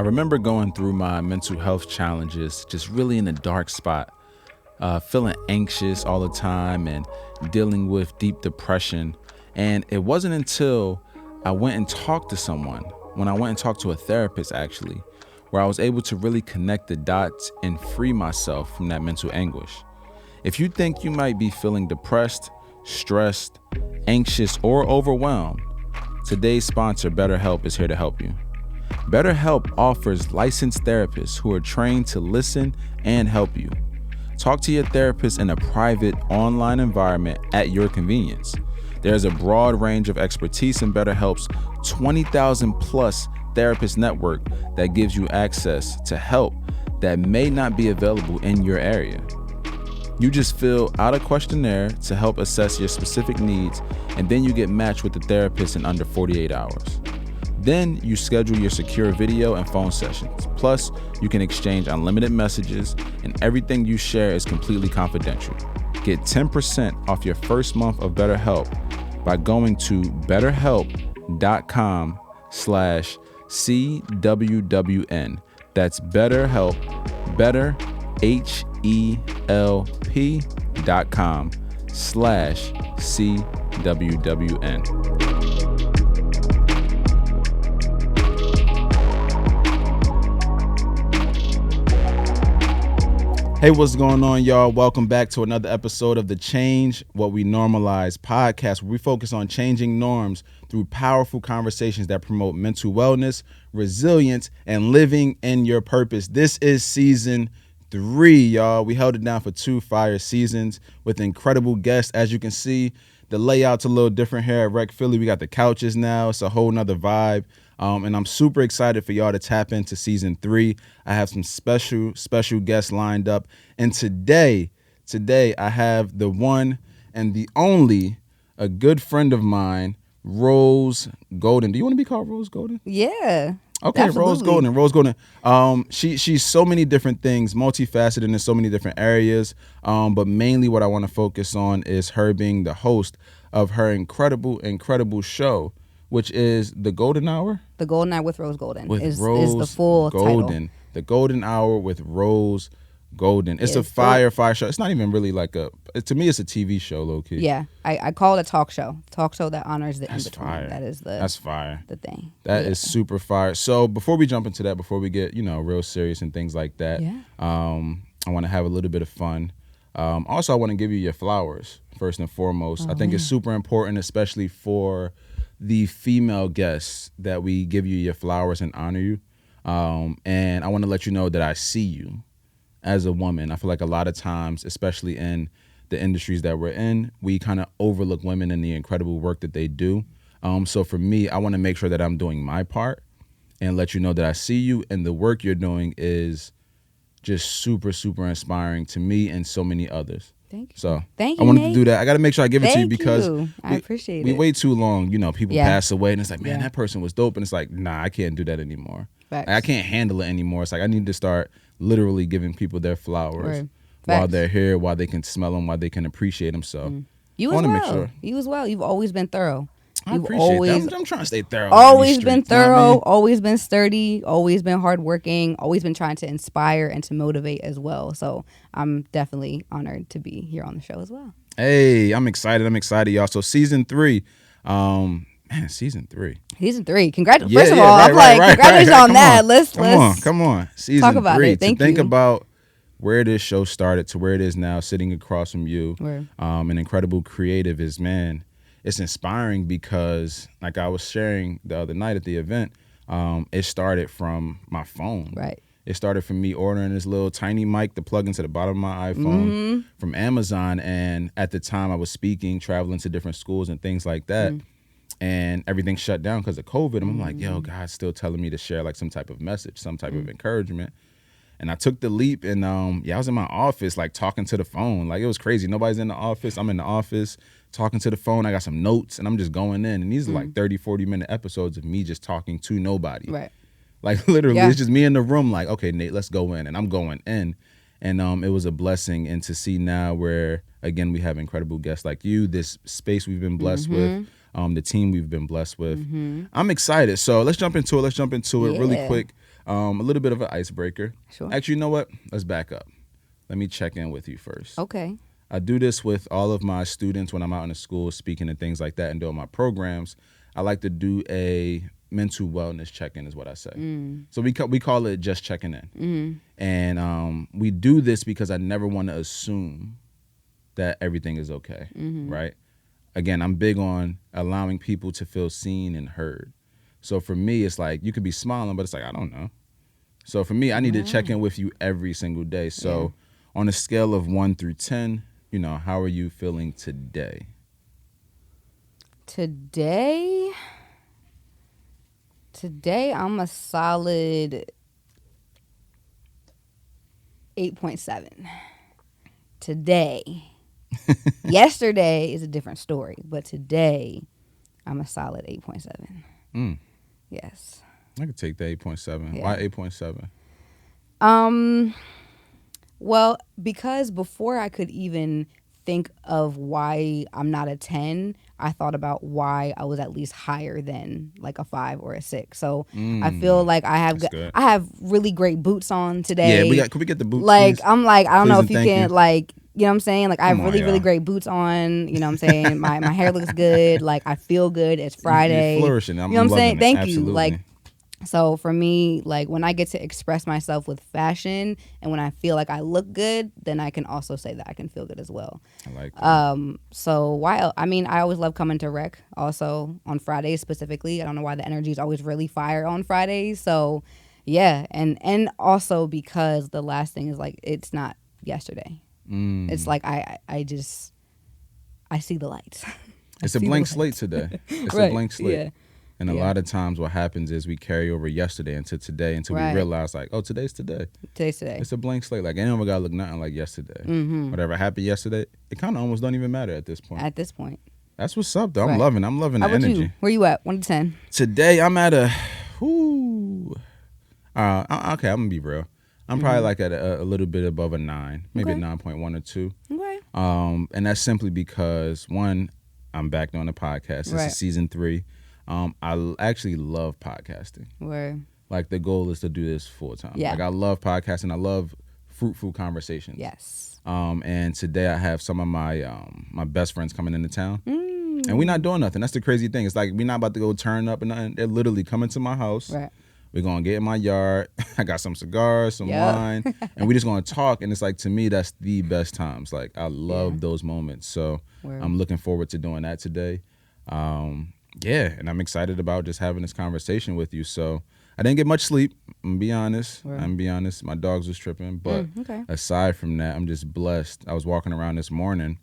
remember going through my mental health challenges, just really in a dark spot, feeling anxious all the time and dealing with deep depression. And it wasn't until I went and talked to someone, when I went and talked to a therapist actually, where I was able to really connect the dots and free myself from that mental anguish. If you think you might be feeling depressed, stressed, anxious, or overwhelmed, today's sponsor, BetterHelp, is here to help you. BetterHelp offers licensed therapists who are trained to listen and help you. Talk to your therapist in a private online environment at your convenience. There's a broad range of expertise in BetterHelp's 20,000 plus therapist network that gives you access to help that may not be available in your area. You just fill out a questionnaire to help assess your specific needs, and then you get matched with the therapist in under 48 hours. Then you schedule your secure video and phone sessions. Plus, you can exchange unlimited messages, and everything you share is completely confidential. Get 10% off your first month of BetterHelp by going to betterhelp.com/CWWN. That's BetterHelp, BetterHelp.com/CWWN. Hey, what's going on, y'all? Welcome back to another episode of the Change What We Normalize podcast, where we focus on changing norms through powerful conversations that promote mental wellness, resilience, and living in your purpose. This is season 3, y'all. We held it down for 2 fire seasons with incredible guests. As you can see, the layout's a little different here at Rec Philly. We got the couches now. It's a whole nother vibe. And I'm super excited for y'all to tap into season 3. I have some special guests lined up. And today I have the one and the only, a good friend of mine, Rose Golden. Do you want to be called Rose Golden? Yeah. Okay, absolutely. Rose Golden. She's so many different things, multifaceted in so many different areas. But mainly what I want to focus on is her being the host of her incredible show, which is The Golden Hour? The Golden Hour with Rose Golden is Rose the full Golden. title. The Golden Hour with Rose Golden. It's a fire show. It's not even really like to me, it's a TV show, low key. Yeah, I call it a talk show. Talk show that honors the in-between. Fire. That's fire. The thing. That is super fire. So before we jump into that, before we get, real serious and things like that, I want to have a little bit of fun. Also, I want to give you your flowers, first and foremost. I think it's super important, especially for the female guests, that we give you your flowers and honor you. And I want to let you know that I see you as a woman. I feel like a lot of times, especially in the industries that we're in, we kind of overlook women and the incredible work that they do. So for me, I want to make sure that I'm doing my part and let you know that I see you, and the work you're doing is just super inspiring to me and so many others. Thank you. So Thank you, I wanted Nate. to do that. I got to make sure I give it to you because I appreciate it. We wait too long. People pass away and it's like, man, that person was dope. And it's like, nah, I can't do that anymore. Facts. I can't handle it anymore. It's like I need to start literally giving people their flowers while they're here, while they can smell them, while they can appreciate them. So You I as want to well. make sure. You as well. You've always been thorough. I appreciate that. I'm trying to stay thorough. Always been thorough, you know what I mean? always been sturdy, always been hardworking, always been trying to inspire and to motivate as well. So I'm definitely honored to be here on the show as well. Hey, I'm excited, y'all. So season 3, season 3. Season 3. Congratulations. Yeah, First of all, I'm congratulations on that. Let's come on. Season talk about 3. it. Thank Think you. about where this show started to where it is now, sitting across from you. An incredible creative is, man, it's inspiring because, like I was sharing the other night at the event, it started from my phone. Right. It started from me ordering this little tiny mic to plug into the bottom of my iPhone from Amazon. And at the time I was speaking, traveling to different schools and things like that. And everything shut down because of COVID. And I'm like, yo, God's still telling me to share like some type of message, some type of encouragement. And I took the leap and I was in my office like talking to the phone. Like it was crazy. Nobody's in the office. I'm in the office talking to the phone. I got some notes and I'm just going in. And these are like 30, 40-minute episodes of me just talking to nobody. Right. Like literally, it's just me in the room like, okay, Nate, let's go in. And I'm going in. And it was a blessing. And to see now where, again, we have incredible guests like you, this space we've been blessed with, the team we've been blessed with. I'm excited. So let's jump into it. Really quick. A little bit of an icebreaker. Sure. Actually, you know what? Let's back up. Let me check in with you first. Okay. I do this with all of my students when I'm out in the school speaking and things like that and doing my programs. I like to do a mental wellness check-in is what I say. So we call it just checking in. And we do this because I never want to assume that everything is okay, right? Again, I'm big on allowing people to feel seen and heard. So for me, it's like you could be smiling, but it's like, I don't know. So for me, I need to check in with you every single day. So on a scale of 1 through 10, how are you feeling today? Today, I'm a solid 8.7. Today. Yesterday is a different story, but today I'm a solid 8.7. Yes. I could take the 8.7. Yeah. Why 8.7? Well, because before I could even think of why I'm not a 10, I thought about why I was at least higher than like a 5 or a 6. So I feel like I have really great boots on today. Yeah, could we get the boots? Like, please? I'm like, I don't Please know and if you thank can, you. like, you know what I'm saying? Like, I have Come on, really y'all. great boots on. You know what I'm saying? My hair looks good. Like, I feel good. It's Friday. You're flourishing. I'm you know what I'm saying? loving it. Thank Absolutely. you. Like, so for me, like, when I get to express myself with fashion and when I feel like I look good, then I can also say that I can feel good as well. I like that. So while I always love coming to rec also on Fridays specifically. I don't know why the energy is always really fire on Fridays. So yeah, and also because the last thing is like it's not yesterday. It's like I see the lights. It's a blank slate today. It's Right. a blank slate. Yeah. And a lot of times what happens is we carry over yesterday into today until we realize like, oh, today's today. Today's today. It's a blank slate. Like, ain't never got to look nothing like yesterday. Whatever happened yesterday, it kind of almost don't even matter at this point. At this point. That's what's up, though. Right. I'm loving the How about energy. you? Where you at? 1 to 10. Today, I'm at a, okay, I'm going to be real. I'm probably like at a little bit above a 9, maybe a 9.1 or 2. Okay. And that's simply because, one, I'm back on the podcast. This is season 3. I actually love podcasting. Word. Like, the goal is to do this full time. Yeah. Like, I love podcasting. I love fruitful conversations. Yes. And today I have some of my my best friends coming into town. And we're not doing nothing. That's the crazy thing. It's like we're not about to go turn up and nothing. They're literally coming to my house. Right. We're going to get in my yard. I got some cigars, some wine. And we're just going to talk. And it's like, to me, that's the best times. Like, I love those moments. So I'm looking forward to doing that today. And I'm excited about just having this conversation with you. So I didn't get much sleep. I'm gonna be honest. My dogs was tripping. But aside from that, I'm just blessed. I was walking around this morning,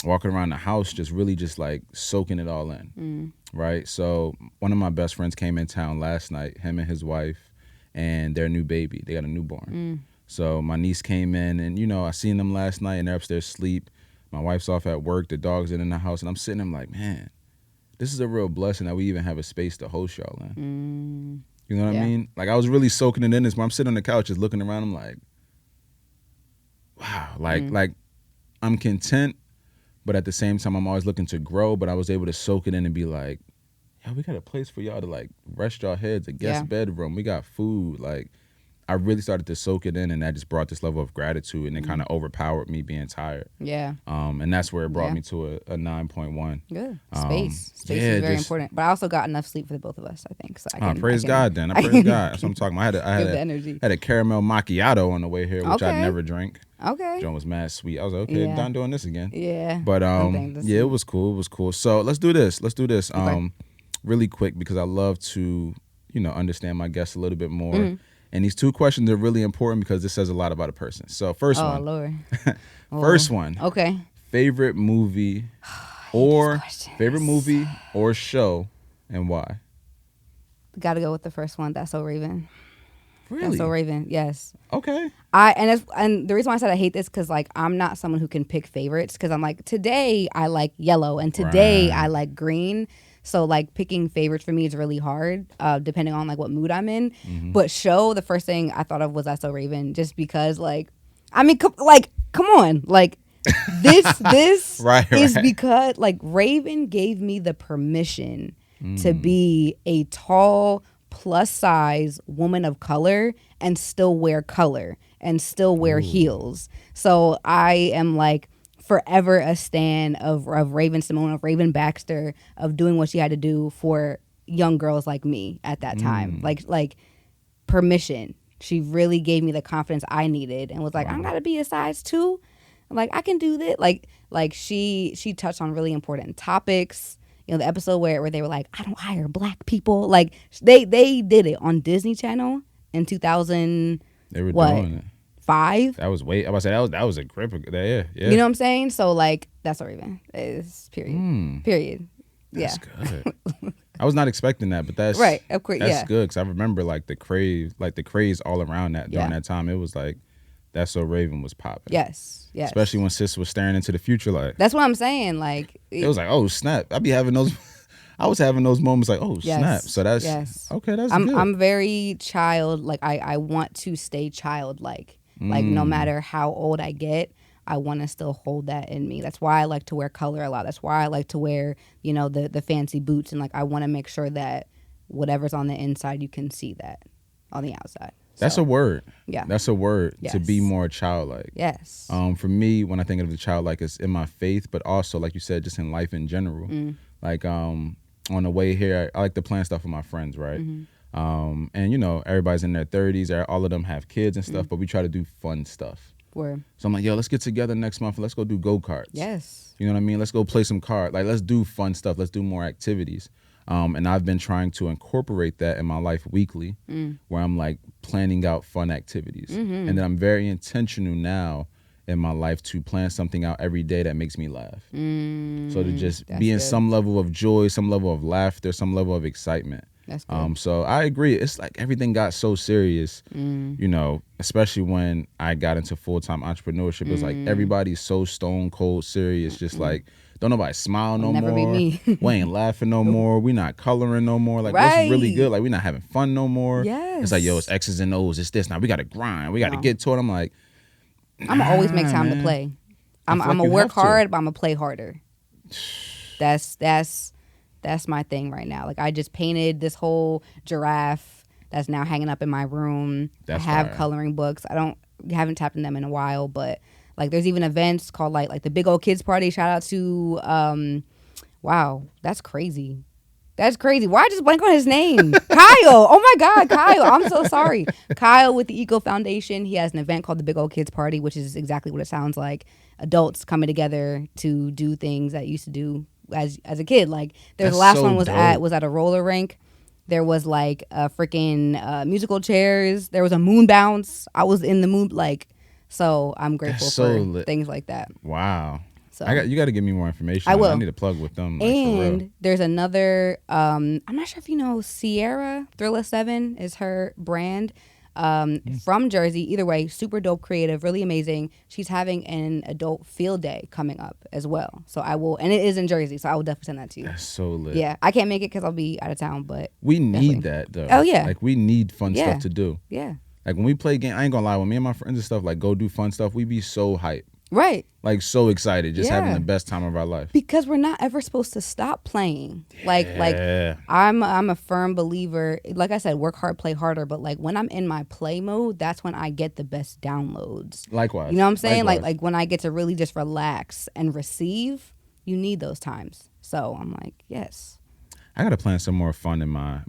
walking around the house, just really just like soaking it all in. Right. So one of my best friends came in town last night, him and his wife and their new baby. They got a newborn. So my niece came in and, I seen them last night and they're upstairs asleep. My wife's off at work. The dog's in the house. And I'm sitting there like, man, this is a real blessing that we even have a space to host y'all in. You know what I mean? Like, I was really soaking it in this. When I'm sitting on the couch just looking around, I'm like, wow. Like I'm content, but at the same time, I'm always looking to grow. But I was able to soak it in and be like, yeah, we got a place for y'all to, like, rest y'all heads, a guest bedroom. We got food. Like, I really started to soak it in, and that just brought this level of gratitude, and it kind of overpowered me being tired. Yeah. And that's where it brought me to a 9.1. Good. Space is very important. But I also got enough sleep for the both of us, I think. So I praise God then. I praise God. That's what I'm talking about. I had a caramel macchiato on the way here, which I never drink. Okay. John was mad sweet. I was like, okay, done doing this again. Yeah. But it was cool. It was cool. So let's do this. Okay. Really quick, because I love to, understand my guests a little bit more. And these 2 questions are really important because this says a lot about a person. So first one. Lord. First one. Okay. Favorite movie or show, and why? Got to go with the first one. That's So Raven. Really? That's So Raven. Yes. Okay. And the reason why I said I hate this because like I'm not someone who can pick favorites because I'm like today I like yellow and today I like green. So like picking favorites for me is really hard, depending on like what mood I'm in. But show, the first thing I thought of was That's So Raven, just because like, I mean, come on, like this is because like Raven gave me the permission to be a tall, plus size woman of color and still wear color and still wear heels. So I am like forever a stan of Raven Simone, of Raven Baxter, of doing what she had to do for young girls like me at that time. Like permission. She really gave me the confidence I needed and was like, I gotta be a size 2. Like, I can do that. Like she touched on really important topics. You know, the episode where they were like, I don't hire black people. Like, they did it on Disney Channel in 2000. They were doing it. 5. That was I was say that was a grip. Yeah. You know what I'm saying? So like, that's not even. It's period. Period. That's good. I was not expecting that, but that's right. Of course, that's good because I remember like the craze all around that during that time. It was like That's So Raven was popping. Yes. Especially when sis was staring into the future, like that's what I'm saying. Like it was like, oh snap! I be having those. I was having those moments like, oh snap! So that's okay. That's good. I'm very child. Like I want to stay childlike. Like no matter how old I get, I want to still hold that in me. That's why I like to wear color a lot. That's why I like to wear, you know, the fancy boots, and like I want to make sure that whatever's on the inside, you can see that on the outside. That's a word. Yeah. That's a word to be more childlike. Yes. For me, when I think of the childlike, it's in my faith, but also, like you said, just in life in general. Like on the way here, I like to plan stuff with my friends, right? And, you know, everybody's in their 30s. All of them have kids and stuff, but we try to do fun stuff. Word. So I'm like, yo, let's get together next month. Let's go do go-karts. Yes. You know what I mean? Let's go play some cards. Like, let's do fun stuff. Let's do more activities. And I've been trying to incorporate that in my life weekly, where I'm like planning out fun activities. And then I'm very intentional now in my life to plan something out every day that makes me laugh. So to just be in some level of joy, some level of laughter, some level of excitement. That's good. So I agree. It's like everything got so serious, you know, especially when I got into full-time entrepreneurship. It was like everybody's so stone cold serious, just like, don't nobody smile no never more. Be me. We ain't laughing no more. We not coloring no more. Like, what's really good? Like, we not having fun no more. Yes. It's like, yo, it's X's and O's. It's this. Now we got to grind. We got to get to it. I'm like, I'm going to always make time to play. I'm going to work hard, but I'm going to play harder. That's my thing right now. Like, I just painted this whole giraffe that's now hanging up in my room. I have coloring books. Haven't tapped in them in a while, but like there's even events called like the Big Old Kids Party. Shout out to wow, that's crazy. That's crazy. Why I just blank on his name? Kyle. Oh my God, Kyle. I'm so sorry. Kyle with the Eco Foundation. He has an event called the Big Old Kids Party, which is exactly what it sounds like. Adults coming together to do things that you used to do as a kid. Like there's the last one was at a roller rink. There was like a freaking musical chairs. There was a moon bounce. I was in the moon, like, so I'm grateful for things like that. Wow. So you got to give me more information. I will. I need to plug with them. Like, and there's another, I'm not sure if you know Sierra, Thrilla 7 is her brand. From Jersey. Either way, super dope, creative, really amazing. She's having an adult field day coming up as well. So I will, and it is in Jersey, so I will definitely send that to you. That's so lit. Yeah, I can't make it because I'll be out of town, but we need that though. Oh yeah, like we need fun stuff to do. Yeah, like when we play game, I ain't gonna lie. When me and my friends and stuff like go do fun stuff, we be so hyped. Right. Like so excited, just having the best time of our life. Because we're not ever supposed to stop playing. Like I'm a firm believer. Like I said, work hard, play harder. But like when I'm in my play mode, that's when I get the best downloads. Likewise. You know what I'm saying? Like when I get to really just relax and receive, you need those times. So I'm like, yes. I gotta plan some more fun in my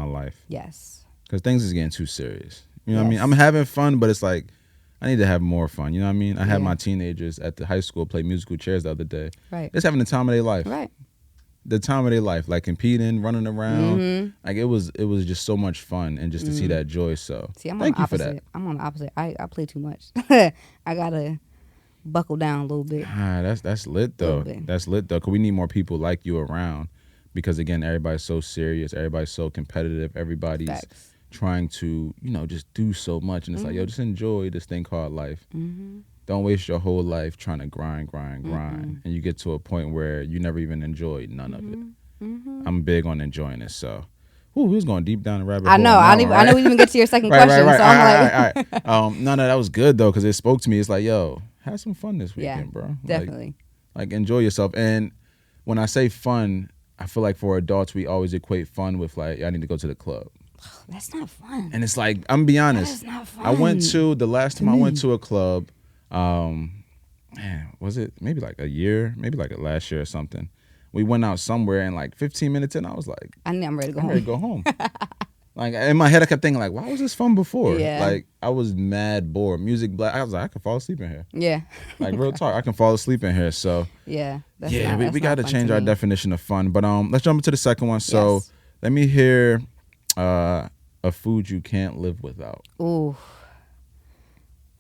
life. Yes. Because things is getting too serious. You know what I mean? I'm having fun, but it's like I need to have more fun. You know what I mean? I had my teenagers at the high school play musical chairs the other day. Right. Just having the time of their life. Right. The time of their life, like competing, running around. Like it was just so much fun, and just to see that joy. So I'm thank on the you opposite. for that. I'm on the opposite. I play too much. I gotta buckle down a little bit. That's lit though. That's lit though. Cause we need more people like you around. Because again, everybody's so serious. Everybody's so competitive. Everybody's trying to, you know, just do so much, and it's like, yo, just enjoy this thing called life. Don't waste your whole life trying to grind, and you get to a point where you never even enjoy none of it. I'm big on enjoying it, so. Ooh, we was going deep down the rabbit hole. I know. I know we didn't get to your second question, right. so I'm like, no, that was good though, because it spoke to me. It's like, yo, have some fun this weekend, bro. Definitely. Like enjoy yourself. And when I say fun, I feel like for adults, we always equate fun with like, I need to go to the club. That's not fun. And it's like, I'm be honest. That is not fun. I went to the last time I went to a club. Man, was it maybe like a year, maybe like last year or something? We went out somewhere, and like 15 minutes in, I was like, I'm ready to go I'm home. ready to go home. Like in my head, I kept thinking like, why was this fun before? Yeah. Like I was mad bored. Music black. I was like, I could fall asleep in here. Yeah. Like real talk, I can fall asleep in here. So yeah. we got to change our definition of fun. But let's jump into the second one. So let me hear a food you can't live without. Ooh.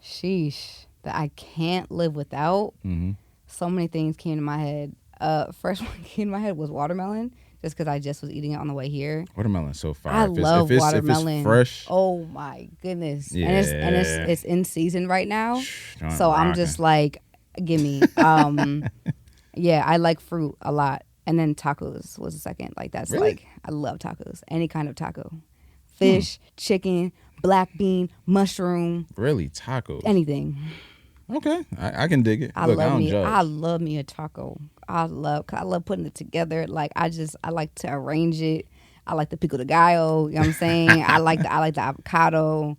Sheesh. That I can't live without. Mm-hmm. So many things came to my head. First one came to my head was watermelon, just because I just was eating it on the way here. Watermelon's so fire. I love watermelon. If it's fresh. Oh my goodness. Yeah. And it's in season right now. So rocking. I'm just like, gimme. Yeah, I like fruit a lot. And then tacos was the second. Like that's really? like, I love tacos. Any kind of taco. Fish, chicken, black bean, mushroom. Really? Tacos? Anything. Okay, I can dig it. I love me a taco. I love putting it together. Like I like to arrange it. I like the pico de gallo. You know what I'm saying? I like the avocado.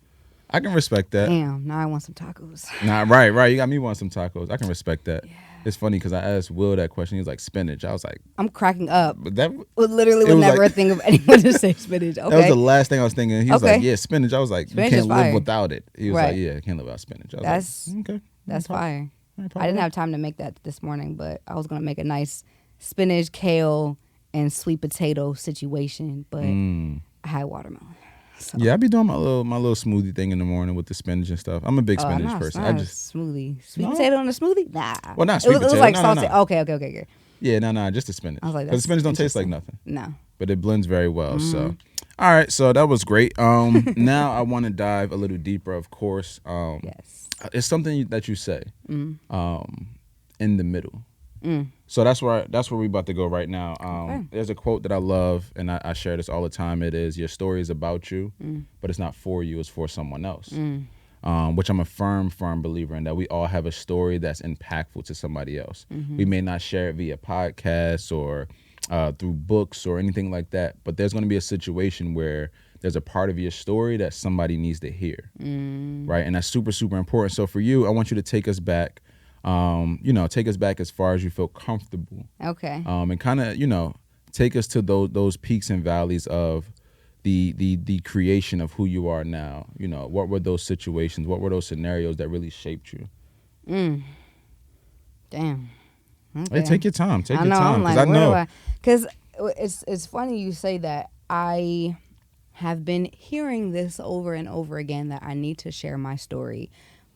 I can respect that. Damn, now I want some tacos. Nah, right. You got me wanting some tacos. I can respect that. Yeah. It's funny because I asked Will that question. He was like, spinach. I was like, I'm cracking up. but that Literally would never think of anyone to say spinach. Okay. That was the last thing I was thinking. He was like, yeah, spinach. I was like, spinach you can't is fire. live without it. He was Right. like, yeah, I can't live without spinach. I was like, okay. That's fire. Right, I didn't have time to make that this morning, but I was going to make a nice spinach, kale, and sweet potato situation, but I had watermelon. So. Yeah, I be doing my little smoothie thing in the morning with the spinach and stuff. I'm a big spinach person. I just smoothie, sweet potato in a smoothie. Nah, well, not sweet potato. It was like no, salty. no. Okay. Yeah, just the spinach. I was like, because the spinach don't taste like nothing. No, but it blends very well. So, all right, so that was great. Now I want to dive a little deeper. Of course, yes, it's something that you say, in the middle. So that's where we about to go right now. Okay. There's a quote that I love, and I share this all the time. It is, your story is about you, but it's not for you, it's for someone else. Which I'm a firm believer in, that we all have a story that's impactful to somebody else. We may not share it via podcasts or through books or anything like that, but there's going to be a situation where there's a part of your story that somebody needs to hear, right? And that's super, super important. So for you, I want you to take us back. Take us back as far as you feel comfortable. Okay. And kind of, take us to those peaks and valleys of the creation of who you are now. What were those situations? What were those scenarios that really shaped you? Damn. Okay. Hey, take your time. Take your time. Because I know. Because it's funny you say that. I have been hearing this over and over again, that I need to share my story,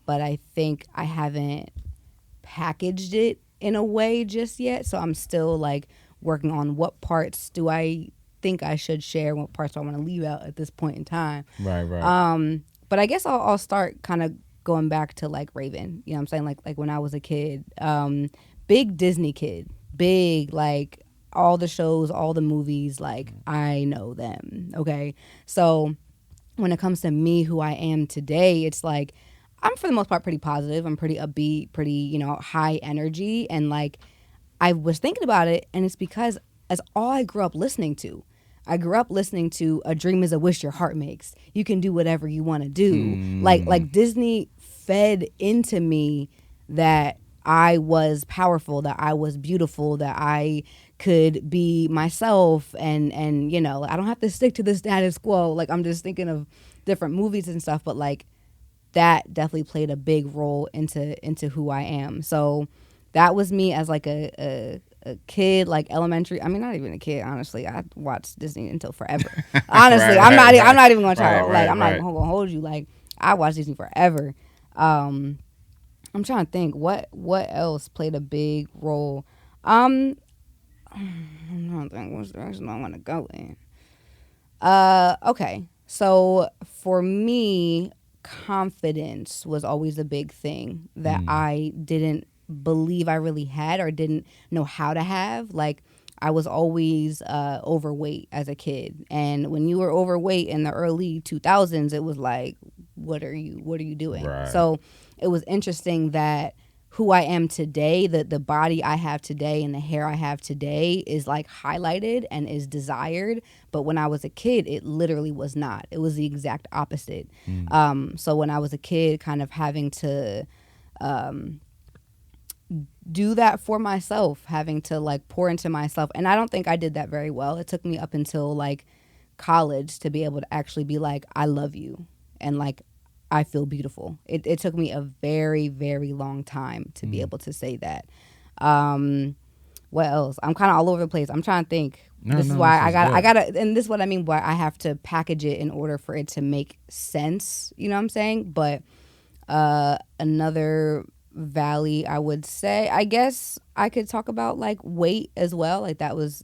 but I think I haven't packaged it in a way just yet. So I'm still like working on what parts do I think I should share, what parts do I want to leave out at this point in time. Right. But I guess I'll start kind of going back to like Raven. You know what I'm saying? Like when I was a kid, big Disney kid, big, like all the shows, all the movies, like I know them. Okay. So when it comes to me, who I am today, it's like, I'm for the most part pretty positive. I'm pretty upbeat, pretty, high energy. And like, I was thinking about it, and it's because that's all I grew up listening to. I grew up listening to "A dream is a wish your heart makes. You can do whatever you want to do." Like Disney fed into me that I was powerful, that I was beautiful, that I could be myself, and I don't have to stick to the status quo. Like I'm just thinking of different movies and stuff, but like that definitely played a big role into who I am. So that was me as like a kid, like elementary. I mean, not even a kid, honestly. I watched Disney until forever. Honestly, I'm not even gonna try. I'm not even gonna hold you. Like I watched Disney forever. I'm trying to think what else played a big role. I'm trying to think which direction I want to go in. Okay, so for me, confidence was always a big thing that I didn't believe I really had or didn't know how to have. Like I was always overweight as a kid, and when you were overweight in the early 2000s, it was like, what are you doing? Right. So it was interesting that who I am today, the body I have today and the hair I have today is like highlighted and is desired. But when I was a kid, it literally was not. It was the exact opposite. So when I was a kid, kind of having to do that for myself, having to like pour into myself. And I don't think I did that very well. It took me up until like college to be able to actually be like, I love you. And like, I feel beautiful. It took me a very, very long time to be able to say that. What else? I'm kind of all over the place. I'm trying to think. This is why I gotta, and this is what I mean by I have to package it in order for it to make sense. You know what I'm saying? But another valley, I would say, I guess I could talk about like weight as well. Like that was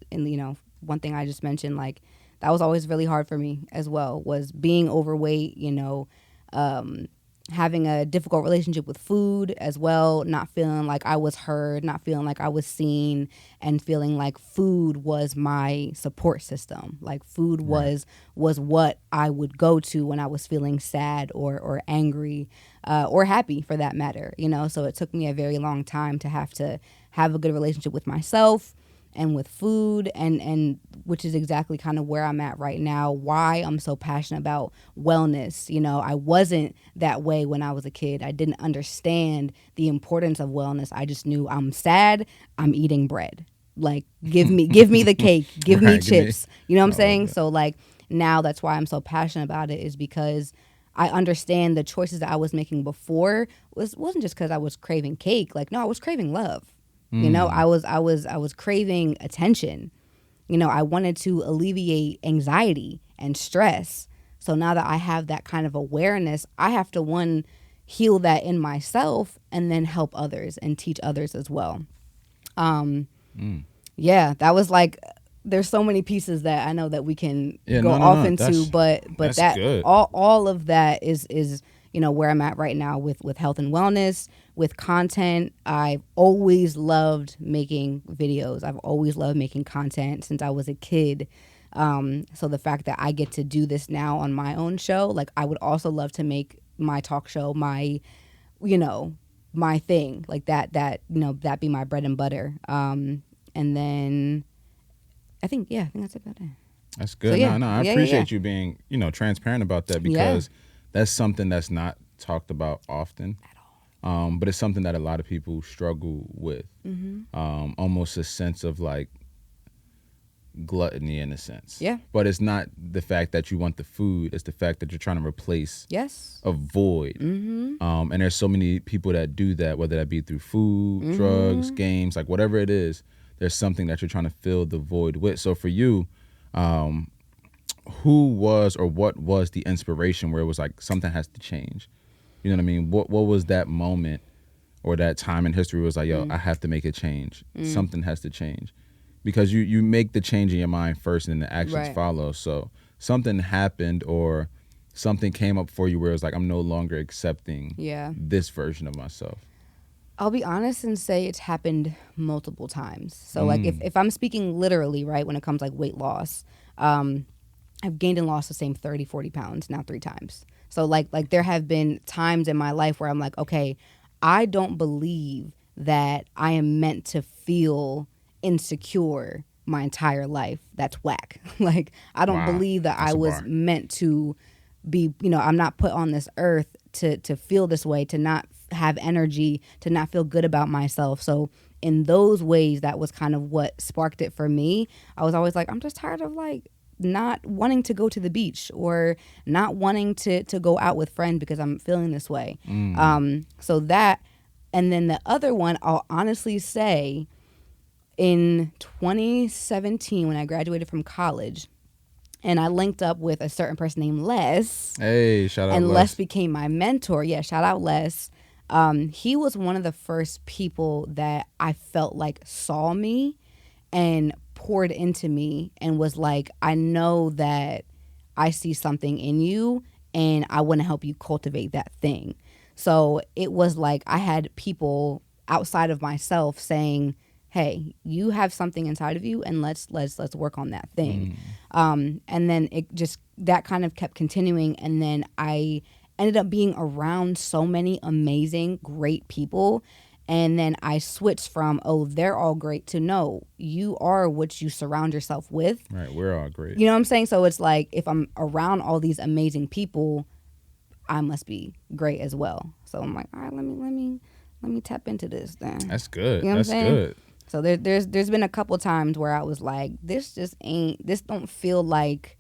one thing I just mentioned, like that was always really hard for me as well, was being overweight, having a difficult relationship with food as well, not feeling like I was heard, not feeling like I was seen, and feeling like food was my support system. Like food was what I would go to when I was feeling sad or angry or happy for that matter, So it took me a very long time to have a good relationship with myself and with food, and which is exactly kind of where I'm at right now, why I'm so passionate about wellness. I wasn't that way when I was a kid. I didn't understand the importance of wellness. I just knew I'm sad, I'm eating bread. Like give me the cake, give me chips. You know what I'm saying? So like now that's why I'm so passionate about it, is because I understand the choices that I was making before wasn't just because I was craving cake. Like no, I was craving love. I was craving attention. I wanted to alleviate anxiety and stress. So now that I have that kind of awareness, I have to heal that in myself and then help others and teach others as well. Yeah, that was like, there's so many pieces that I know that we can go off into, but that good. All of that is where I'm at right now with health and wellness, with content. I've always loved making videos. I've always loved making content since I was a kid. So the fact that I get to do this now on my own show, like I would also love to make my talk show my thing, like that be my bread and butter. And then I think that's about it. That's good. So, yeah. No, I appreciate you being, transparent about that, because that's something that's not talked about often at all. But it's something that a lot of people struggle with. Almost a sense of like gluttony in a sense. Yeah. But it's not the fact that you want the food, it's the fact that you're trying to replace a void. And there's so many people that do that, whether that be through food, drugs, games, like whatever it is, there's something that you're trying to fill the void with. So for you, who was or what was the inspiration where it was like something has to change? You know what I mean? What was that moment or that time in history where it was like, yo, I have to make a change. Something has to change. Because you make the change in your mind first and the actions follow. So something happened or something came up for you where it was like, I'm no longer accepting this version of myself. I'll be honest and say it's happened multiple times. So like if I'm speaking literally, right, when it comes like weight loss, I've gained and lost the same 30, 40 pounds now 3 times. So like there have been times in my life where I'm like, okay, I don't believe that I am meant to feel insecure my entire life. That's whack. Like I don't believe that I was meant to be, I'm not put on this earth to feel this way, to not have energy, to not feel good about myself. So in those ways, that was kind of what sparked it for me. I was always like, I'm just tired of like not wanting to go to the beach or not wanting to go out with friends because I'm feeling this way. So that, and then the other one, I'll honestly say, in 2017 when I graduated from college, and I linked up with a certain person named Les. Hey, shout out and Les. Les became my mentor. Yeah, shout out Les. He was one of the first people that I felt like saw me and poured into me and was like, I know that I see something in you and I want to help you cultivate that thing. So it was like I had people outside of myself saying, hey, you have something inside of you and let's work on that thing. And then it just, that kind of kept continuing. And then I ended up being around so many amazing, great people. And then I switched from, oh, they're all great, to no, you are what you surround yourself with. Right. We're all great. You know what I'm saying? So it's like, if I'm around all these amazing people, I must be great as well. So I'm like, all right, let me tap into this then. That's good. You know what That's I'm saying? good. So there's been a couple times where I was like, this don't feel like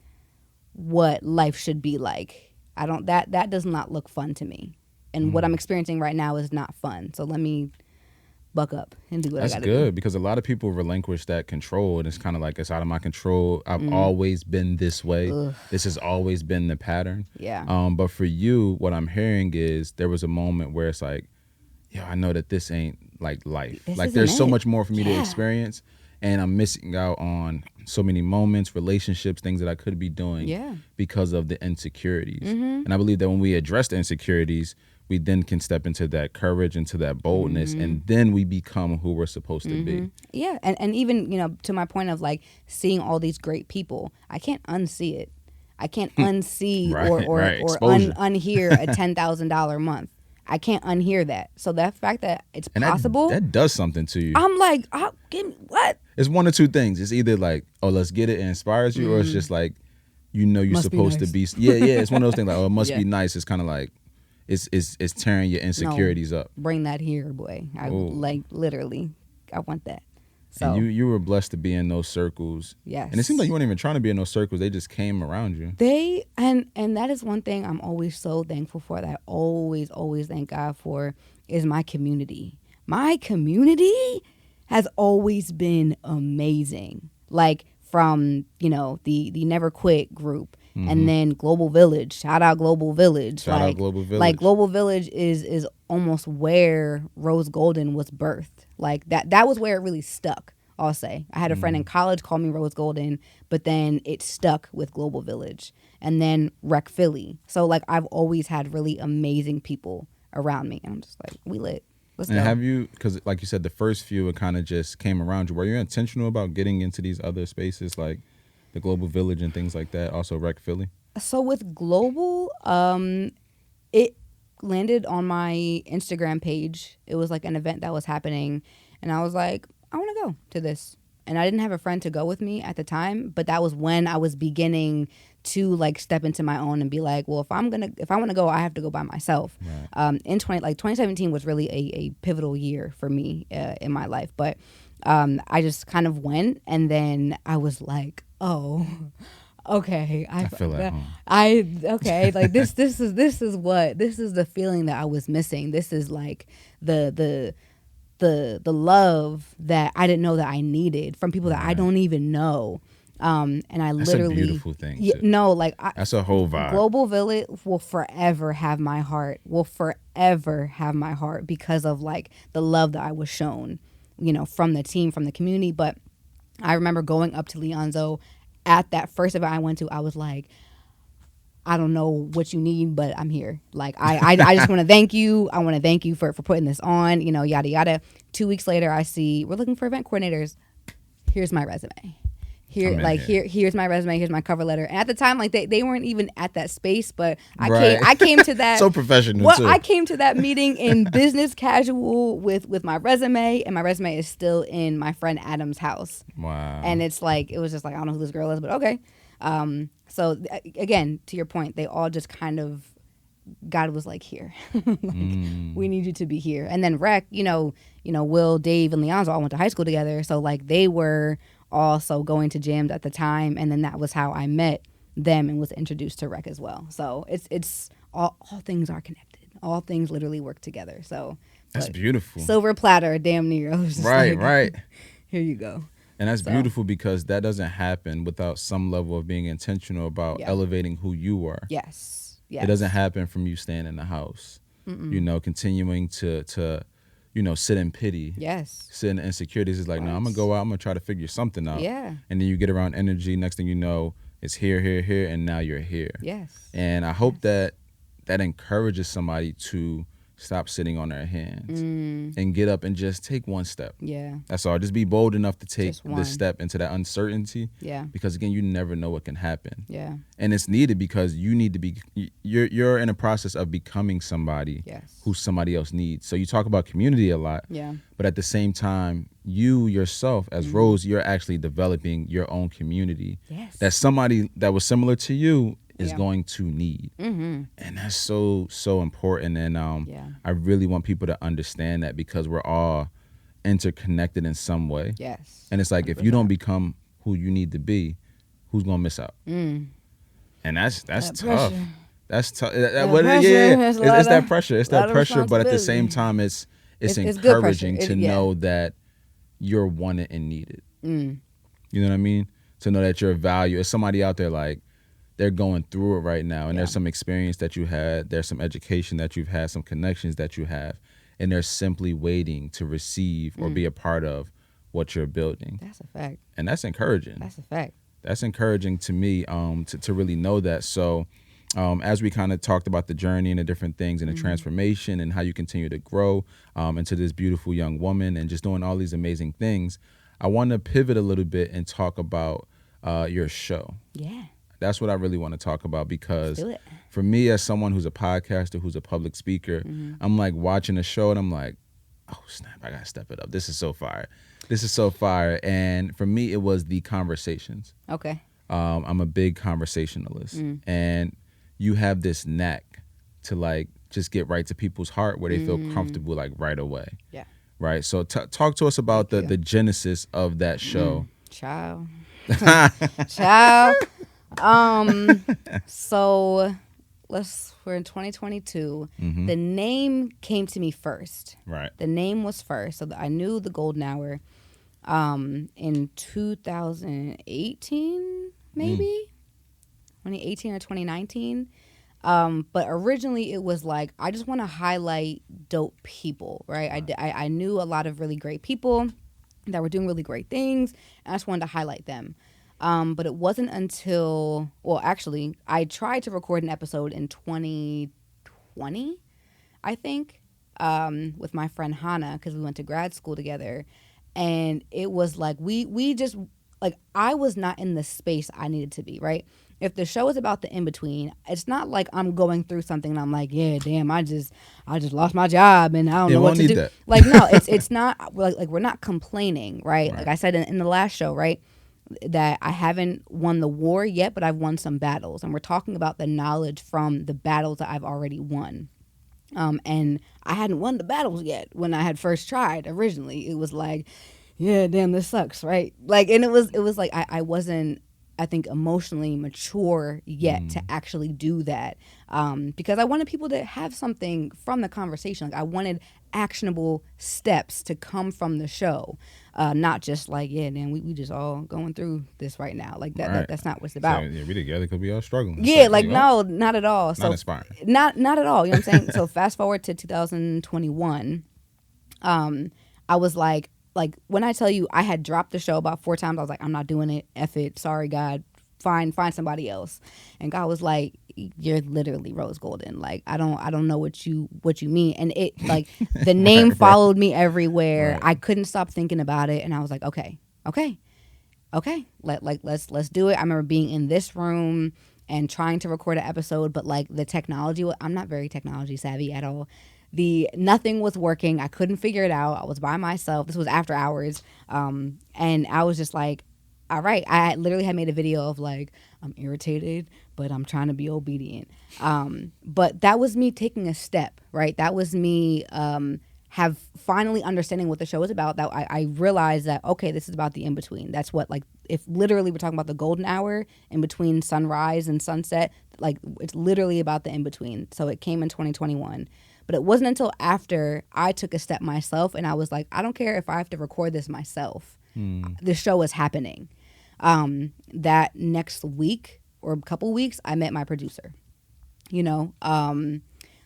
what life should be like. That does not look fun to me. And what I'm experiencing right now is not fun. So let me buck up and do what I gotta do. That's good, because a lot of people relinquish that control, and it's kind of like, it's out of my control. I've always been this way. Ugh. This has always been the pattern. Yeah. But for you, what I'm hearing is there was a moment where it's like, yo, I know that this ain't like life. This Like isn't there's so it. much more for me to Yeah. experience, and I'm missing out on so many moments, relationships, things that I could be doing Yeah. because of the insecurities. And I believe that when we address the insecurities, we then can step into that courage, into that boldness, and then we become who we're supposed to be. Yeah. And even, to my point of like seeing all these great people, I can't unsee it. I can't unsee Right, or right. or Exposure. unhear a $10,000 month. I can't unhear that. So that fact that it's And possible, that does something to you. I'm like, give me what? It's one or two things. It's either like, oh, let's get it, and inspires you, or it's just like, you're Must be supposed nice. to be. Yeah. It's one of those things like, oh, it must Yeah. be nice. It's kind of like, it's tearing your insecurities up. Bring that here, boy. I Ooh. like literally, I want that. So And you were blessed to be in those circles. yes. And it seemed like you weren't even trying to be in those circles. They just came around you. They and that is one thing I'm always so thankful for, that I always thank God for, is my community. My community has always been amazing. Like from, the Never Quit group, and then Global Village. Shout out Global Village. Shout out Global Village. Like Global Village is almost where Rose Golden was birthed. Like that was where it really stuck. I'll say. I had a friend in college call me Rose Golden, but then it stuck with Global Village, and then Rec Philly. So like I've always had really amazing people around me, and I'm just like, we lit. Let's And go. have you, because like you said, the first few, it kind of just came around you. Were you intentional about getting into these other spaces like the Global Village and things like that? Also Rec Philly? So with Global, it landed on my Instagram page. It was like an event that was happening, and I was like, I want to go to this. And I didn't have a friend to go with me at the time, but that was when I was beginning to like step into my own and be like, well, if I want to go, I have to go by myself. Right. In 2017 was really a pivotal year for me in my life, but I just kind of went, and then I was like, oh, okay, I feel at home. Like this is the feeling that I was missing. This is like the love that I didn't know that I needed from people that I don't even know. And I That's literally a beautiful thing. Yeah, too. no, like That's a whole vibe. Global Village will forever have my heart. Will forever have my heart because of like the love that I was shown, from the team, from the community. But I remember going up to Leonzo at that first event I went to. I was like, I don't know what you need, but I'm here. Like, I just want to thank you. I want to thank you for putting this on, yada, yada. 2 weeks later, I see we're looking for event coordinators. Here's my resume. Here's my resume. Here's my cover letter. And at the time, like they weren't even at that space, but I came to that. So professional too. I came to that meeting in business casual with my resume, and my resume is still in my friend Adam's house. Wow. And it's like, it was just like, I don't know who this girl is, but okay. So again, to your point, they all just kind of, God was like, here, we need you to be here. And then Rec, Will, Dave, and Leonzo all went to high school together. So like they were also going to jams at the time. And then that was how I met them and was introduced to Rec as well. So it's all things are connected. All things literally work together. So that's beautiful. Silver platter, damn near. I was just right. Here you go. And that's beautiful, because that doesn't happen without some level of being intentional about elevating who you are. Yes. It doesn't happen from you staying in the house, continuing to sit in pity. Yes. Sit in insecurities. Is like, no, I'm going to go out. I'm going to try to figure something out. Yeah. And then you get around energy. Next thing you know, it's here, and now you're here. Yes. And I hope that encourages somebody to stop sitting on their hands and get up and just take one step. Yeah. That's all. Just be bold enough to take Just one. this step into that uncertainty. Yeah. Because again, you never know what can happen. Yeah. And it's needed because you need to be. You're in a process of becoming somebody who somebody else needs. So you talk about community a lot. Yeah. But at the same time, you yourself as Rose, you're actually developing your own community. Yes. That somebody that was similar to you is going to need. And that's so important. And I really want people to understand that because we're all interconnected in some way. Yes. And it's like 100%. If you don't become who you need to be, who's gonna miss out? And that's tough. Pressure. That's tough. It's That pressure. It's that pressure. But at the same time, it's encouraging to know that you're wanted and needed. You know what I mean? To know that you're valued. There's somebody out there like they're going through it right now, and there's some experience that you had, there's some education that you've had, some connections that you have, and they're simply waiting to receive or be a part of what you're building. That's a fact. And that's encouraging. That's a fact. That's encouraging to me to really know that. So as we kind of talked about the journey and the different things and the transformation and how you continue to grow into this beautiful young woman and just doing all these amazing things, I want to pivot a little bit and talk about your show. Yeah. That's what I really want to talk about because for me as someone who's a podcaster, who's a public speaker, I'm like watching the show and I'm like, oh snap, I got to step it up. This is so fire. This is so fire. And for me, it was the conversations. Okay. I'm a big conversationalist and you have this knack to like just get right to people's heart where they feel comfortable like right away. Yeah. Right. So talk to us about the genesis of that show. Ciao. Ciao. So we're in 2022. The name came to me first. Right. The name was first. So I knew the Golden Hour in 2018, maybe 2018 or 2019. But originally it was like, I just want to highlight dope people, right? I knew a lot of really great people that were doing really great things, and I just wanted to highlight them. But it wasn't until, well, actually, I tried to record an episode in 2020, I think, with my friend Hannah, because we went to grad school together. And it was like, we just, like, I was not in the space I needed to be, right? If the show is about the in-between, it's not like I'm going through something and I'm like, yeah, damn, I just lost my job and I don't know what to do. That. Like, no, it's not, like we're not complaining, right? Like I said in the last show, right? That I haven't won the war yet, but I've won some battles. And we're talking about the knowledge from the battles that I've already won. And I hadn't won the battles yet when I had first tried originally. It was like, yeah, damn, this sucks, right? Like, and it was like I wasn't, I think, emotionally mature yet to actually do that, because I wanted people to have something from the conversation. Like I wanted actionable steps to come from the show, not just like, yeah, man, we just all going through this right now. Like that's not what it's about. So, yeah, we together because we all struggling. Yeah, like no, not at all. So not inspiring. Not at all. You know what I'm saying? So fast forward to 2021, I was like when I tell you I had dropped the show about 4 times, I was like, I'm not doing it. F it. Sorry, God. Find somebody else. And God was like, you're literally rose golden. Like I don't know what you mean. And it like the name followed me everywhere. Right. I couldn't stop thinking about it. And I was like, okay. Let's do it. I remember being in this room and trying to record an episode, but like the technology, I'm not very technology savvy at all. Nothing was working. I couldn't figure it out. I was by myself. This was after hours. And I was just like, all right. I literally had made a video of like, I'm irritated, but I'm trying to be obedient. But that was me taking a step, right? That was me have finally understanding what the show is about. That I realized that, okay, this is about the in-between. That's what, like, if literally we're talking about the golden hour in between sunrise and sunset, like it's literally about the in-between. So it came in 2021. But it wasn't until after I took a step myself and I was like, I don't care if I have to record this myself. The show is happening. That next week or a couple weeks, I met my producer. You know,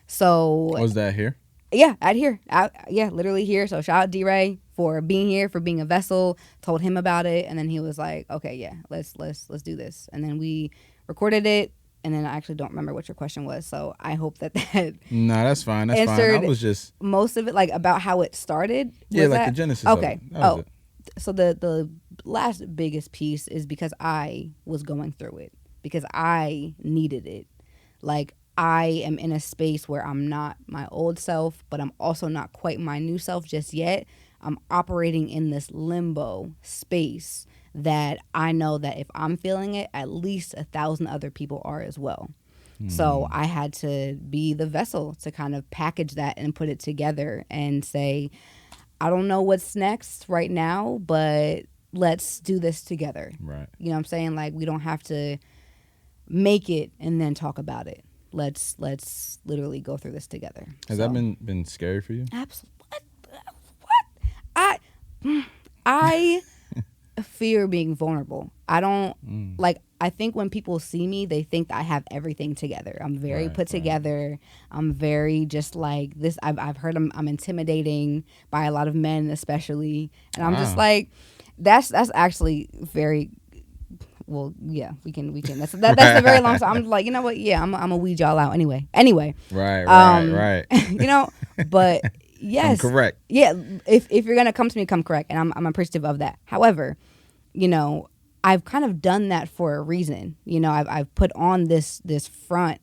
so was that here? Yeah, literally here. So shout out D-Ray for being here, for being a vessel. Told him about it, and then he was like, "Okay, yeah, let's do this." And then we recorded it. and then I actually don't remember what your question was. So I hope that that No, that's fine. That's fine. I answered was just most of it, like about how it started. yeah, Was like that? the genesis Okay. of it. That was it. So the last biggest piece is because I was going through it, because I needed it. Like, I am in a space where I'm not my old self, but I'm also not quite my new self just yet. I'm operating in this limbo space that I know that if I'm feeling it, at least 1,000 other people are as well. So I had to be the vessel to kind of package that and put it together and say, I don't know what's next right now, but let's do this together. Right. You know what I'm saying? Like, we don't have to make it and then talk about it. Let's literally go through this together. Has that been scary for you? Absolutely. What? I fear being vulnerable. I don't like. I think when people see me, they think that I have everything together. I'm very put together. I'm very just like this. I've heard I'm intimidating by a lot of men, especially, and I'm just like, that's actually very. Well, yeah, we can. That's a very long time. I'm like, you know what? Yeah, I'm gonna weed y'all out anyway. Right. You know, but yes, I'm correct. Yeah, if you're gonna come to me, come correct, and I'm appreciative of that. However, you know, I've kind of done that for a reason. You know, I've put on this front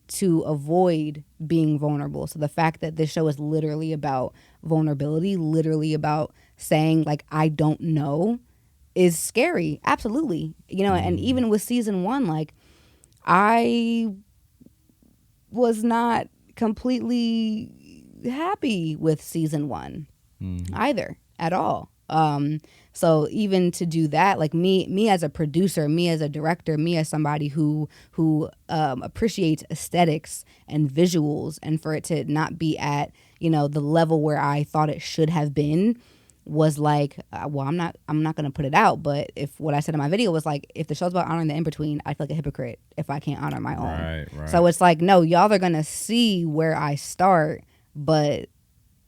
to avoid being vulnerable. So the fact that this show is literally about vulnerability, literally about saying like I don't know, is scary. Absolutely. You know, and even with season 1, like, I was not completely happy with season 1 either at all. So even to do that, like me as a producer, me as a director, me as somebody who appreciates aesthetics and visuals, and for it to not be at, you know, the level where I thought it should have been, was like, well, I'm not gonna put it out. But if what I said in my video was like, if the show's about honoring the in between, I feel like a hypocrite if I can't honor my own. Right. So it's like, no, y'all are gonna see where I start, but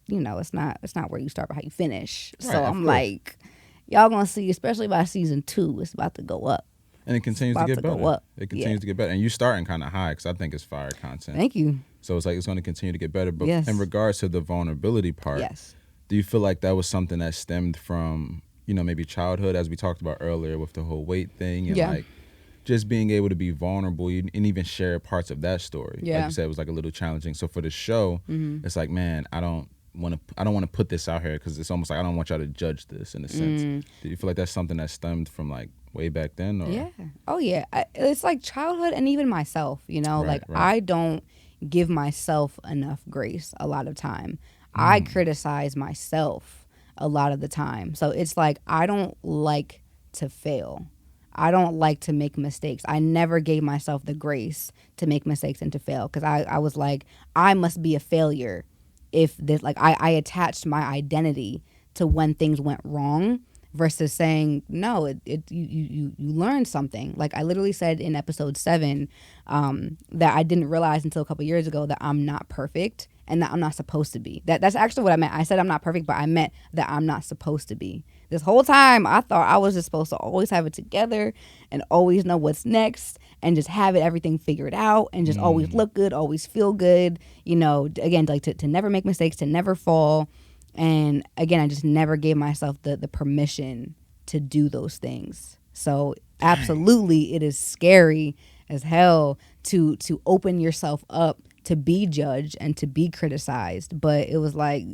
you know, it's not where you start, but how you finish. Right, so I'm like, y'all gonna see, especially by season 2, it's about to go up. And it continues to get better. It continues Yeah. to get better. And you're starting kind of high because I think it's fire content. Thank you. So it's like it's going to continue to get better. But Yes. in regards to the vulnerability part, Yes. do you feel like that was something that stemmed from, you know, maybe childhood, as we talked about earlier with the whole weight thing, and like just being able to be vulnerable and even share parts of that story? Yeah. Like you said, it was like a little challenging. So for the show, it's like, man, I don't want to put this out here because it's almost like I don't want y'all to judge this in a sense. Do you feel like that's something that stemmed from like way back then? Or? Yeah. Oh yeah. It's like childhood, and even myself, you know, I don't give myself enough grace a lot of time. I criticize myself a lot of the time. So it's like, I don't like to fail. I don't like to make mistakes. I never gave myself the grace to make mistakes and to fail, because I was like, I must be a failure if this, like, I attached my identity to when things went wrong versus saying, no, you learned something. Like, I literally said in episode 7 that I didn't realize until a couple years ago that I'm not perfect and that I'm not supposed to be. That's actually what I meant. I said I'm not perfect, but I meant that I'm not supposed to be. This whole time, I thought I was just supposed to always have it together and always know what's next and just have everything figured out and just always look good, always feel good. You know, again, like to never make mistakes, to never fall. And again, I just never gave myself the permission to do those things. So absolutely, it is scary as hell to open yourself up to be judged and to be criticized. But it was like,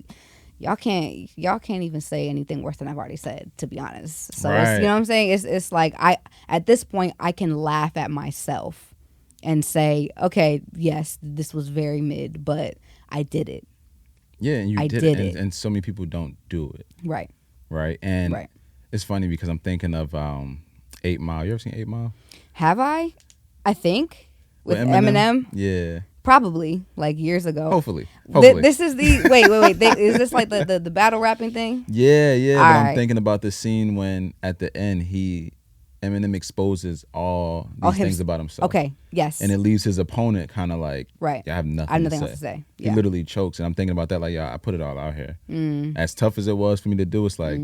y'all can't even say anything worse than I've already said, to be honest. So it's, you know what I'm saying? It's like, at this point I can laugh at myself and say, okay, yes, this was very mid, but I did it. Yeah, and you did it. And so many people don't do it. Right. And it's funny because I'm thinking of 8 Mile. You ever seen 8 Mile? Have I? I think. With Eminem? Yeah. Probably, like years ago. Hopefully. This is the wait. Is this like the battle rapping thing? Yeah. All But right. I'm thinking about the scene when at the end Eminem exposes all these things about himself. Okay. Yes. And it leaves his opponent kind of like, right. I have nothing else to say. say. Yeah. He literally chokes, and I'm thinking about that. Like, yeah, I put it all out here. As tough as it was for me to do, it's like,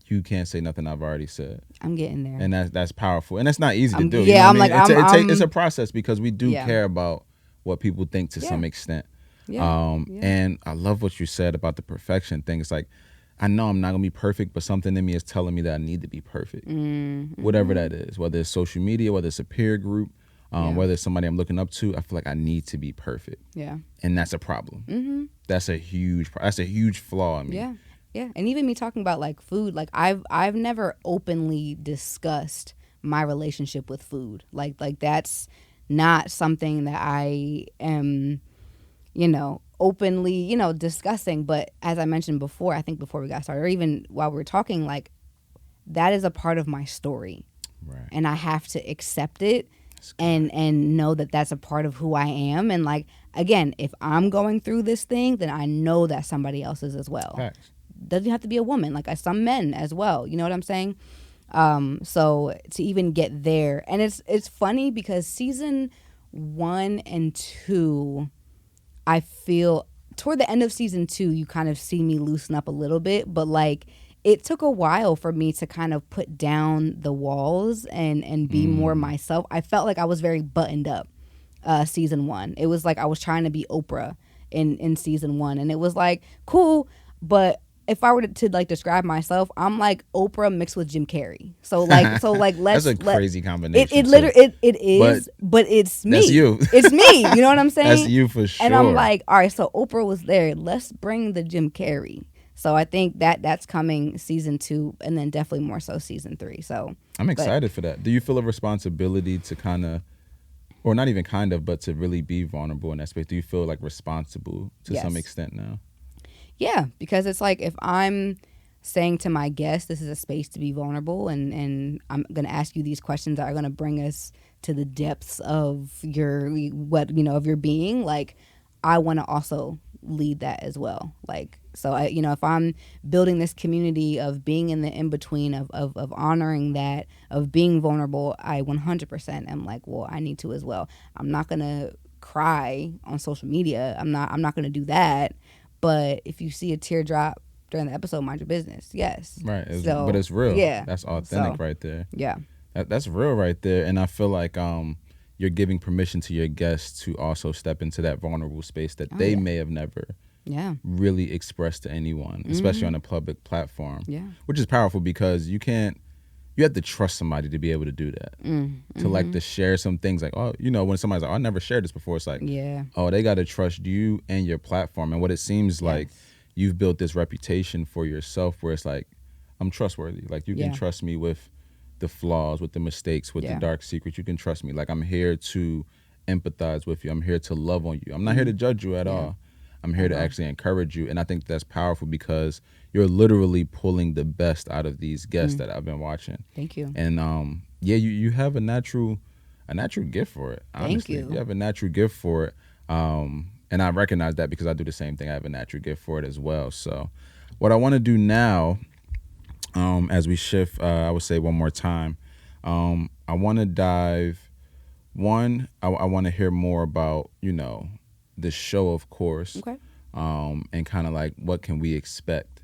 you can't say nothing I've already said. I'm getting there. And that's powerful. And it's not easy to do. Yeah, you know I'm what like, I mean? It's a process because we do Yeah. care about what people think to Yeah. some extent. Yeah. And I love what you said about the perfection thing. It's like, I know I'm not going to be perfect, but something in me is telling me that I need to be perfect. Whatever that is, whether it's social media, whether it's a peer group, whether it's somebody I'm looking up to, I feel like I need to be perfect. Yeah. And that's a problem. That's a huge flaw in me. Yeah. Yeah. And even me talking about like food, like I've never openly discussed my relationship with food. Like that's not something that I am, openly, discussing. But as I mentioned before, I think before we got started, or even while we were talking, like that is a part of my story. Right. And I have to accept it and know that that's a part of who I am. And like, again, if I'm going through this thing, then I know that somebody else is as well. Facts. Doesn't have to be a woman, like some men as well. You know what I'm saying? So to even get there, and it's funny because season 1 and 2, I feel toward the end of season 2, you kind of see me loosen up a little bit, but like it took a while for me to kind of put down the walls and be more myself. I felt like I was very buttoned up season 1. It was like I was trying to be Oprah in season 1, and it was like cool, but if I were to like describe myself, I'm like Oprah mixed with Jim Carrey. So like that's a crazy combination. It is, but it's me. That's you. It's me. You know what I'm saying? That's you for sure. And I'm like, all right, so Oprah was there. Let's bring the Jim Carrey. So I think that's coming season 2, and then definitely more so season 3. So I'm excited for that. Do you feel a responsibility to kind of, or not even kind of, but to really be vulnerable in that space? Do you feel like responsible to some extent now? Yeah, because it's like if I'm saying to my guests, this is a space to be vulnerable, and I'm going to ask you these questions that are going to bring us to the depths of your of your being. Like, I want to also lead that as well. Like, so if I'm building this community of being in the in between of honoring that, of being vulnerable, I 100% am like, well, I need to as well. I'm not going to cry on social media. I'm not going to do that. But if you see a teardrop during the episode, mind your business. Yes. Right. But it's real. Yeah. That's authentic right there. Yeah. That's real right there. And I feel like you're giving permission to your guests to also step into that vulnerable space that they may have never really expressed to anyone, especially on a public platform. Yeah. Which is powerful because you have to trust somebody to be able to do that. To like to share some things like, when somebody's like, I never shared this before, it's like, they got to trust you and your platform. And what it seems like you've built this reputation for yourself where it's like, I'm trustworthy. Like you can trust me with the flaws, with the mistakes, with the dark secrets. You can trust me. Like I'm here to empathize with you. I'm here to love on you. I'm not here to judge you at all. I'm here to actually encourage you. And I think that's powerful because you're literally pulling the best out of these guests that I've been watching. Thank you. And you have a natural gift for it. Honestly. Thank you. You have a natural gift for it. And I recognize that because I do the same thing. I have a natural gift for it as well. So what I want to do now, as we shift, I would say one more time, I want to dive. I want to hear more about, the show, of course. Okay. And kind of like what can we expect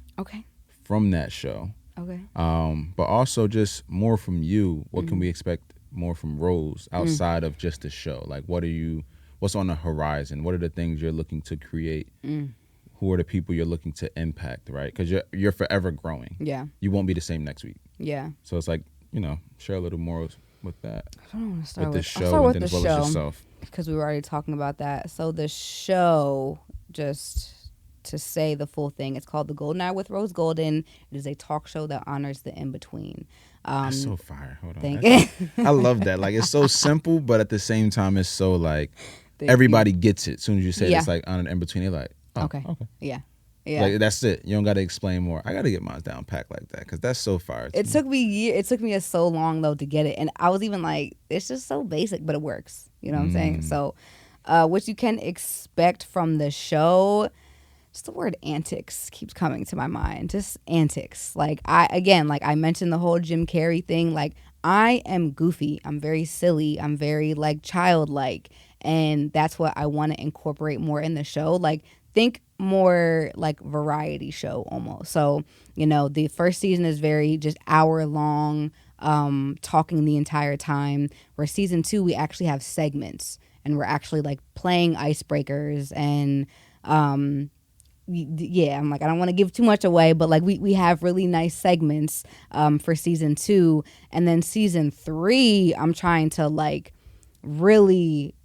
from that show. Okay. But also just more from you. What can we expect more from Rose outside of just the show? Like what's on the horizon? What are the things you're looking to create? Who are the people you're looking to impact, right? Because you're forever growing. Yeah. You won't be the same next week. Yeah. So it's like, share a little more with that. I don't want to start with the show and then as well as yourself. Because we were already talking about that. So the show, just to say the full thing, it's called The Golden Hour with Rose Golden. It is a talk show that honors the in-between. That's so fire. Hold on. I love that. Like, it's so simple, but at the same time, it's so like everybody gets it. As soon as you say it, it's like on an in-between, they're like, oh, okay. Yeah. Yeah. Like, that's it. You don't got to explain more. I got to get mine down packed like that because that's so fire. It took me so long though to get it, and I was even like, it's just so basic, but it works. You know what I'm saying? So, what you can expect from the show, just the word antics keeps coming to my mind. Just antics. Like I mentioned the whole Jim Carrey thing. Like I am goofy. I'm very silly. I'm very like childlike, and that's what I want to incorporate more in the show. Like think more like variety show almost. So, you know, the first season is very just hour long, talking the entire time. Where season 2, we actually have segments and we're actually like playing icebreakers and, yeah, I'm like, I don't want to give too much away, but like we have really nice segments for season 2. And then season 3, I'm trying to like really,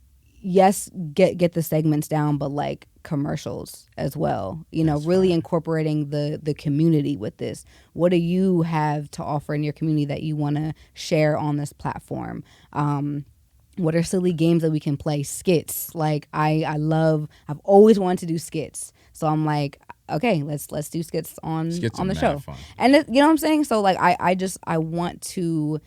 yes, get the segments down, but like commercials as well, you know. That's really fire. incorporating the community with this. What do you have to offer in your community that you want to share on this platform? What are silly games that we can play? Skits. Like I've always wanted to do skits. So I'm like, okay, let's do skits on Skits are the mad show. fun. And you know what I'm saying? So like I want to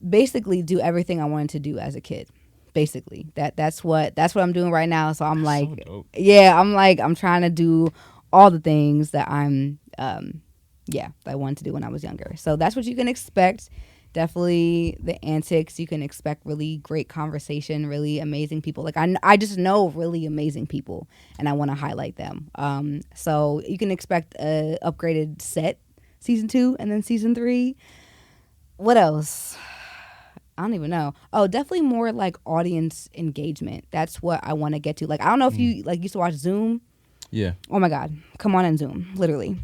basically do everything I wanted to do as a kid. Basically. That's what I'm doing right now. So I'm That's like, so dope. yeah, I'm trying to do all the things that that I wanted to do when I was younger. So that's what you can expect. Definitely the antics. You can expect really great conversation, really amazing people. Like I just know really amazing people, and I want to highlight them. So you can expect a upgraded set, season 2, and then season 3. What else? I don't even know. Oh, definitely more like audience engagement. That's what I want to get to. Like I don't know if you like used to watch Zoom. Yeah. Oh my God, come on in Zoom, literally.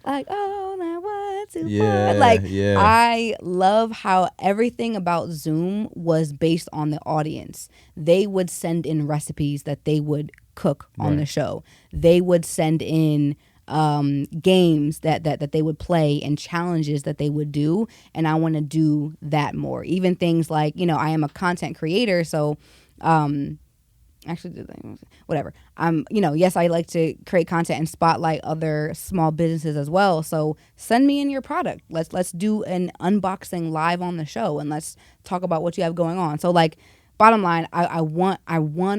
Like, oh, that was too far. Yeah. Like, Yeah. I love how everything about Zoom was based on the audience. They would send in recipes that they would cook on the Right. show. They would send in games that they would play and challenges that they would do. And I want to do that more. Even things like, you know, I am a content creator. So, actually whatever, you know, yes, I like to create content and spotlight other small businesses as well. So send me in your product. Let's do an unboxing live on the show and let's talk about what you have going on. So like bottom line, I want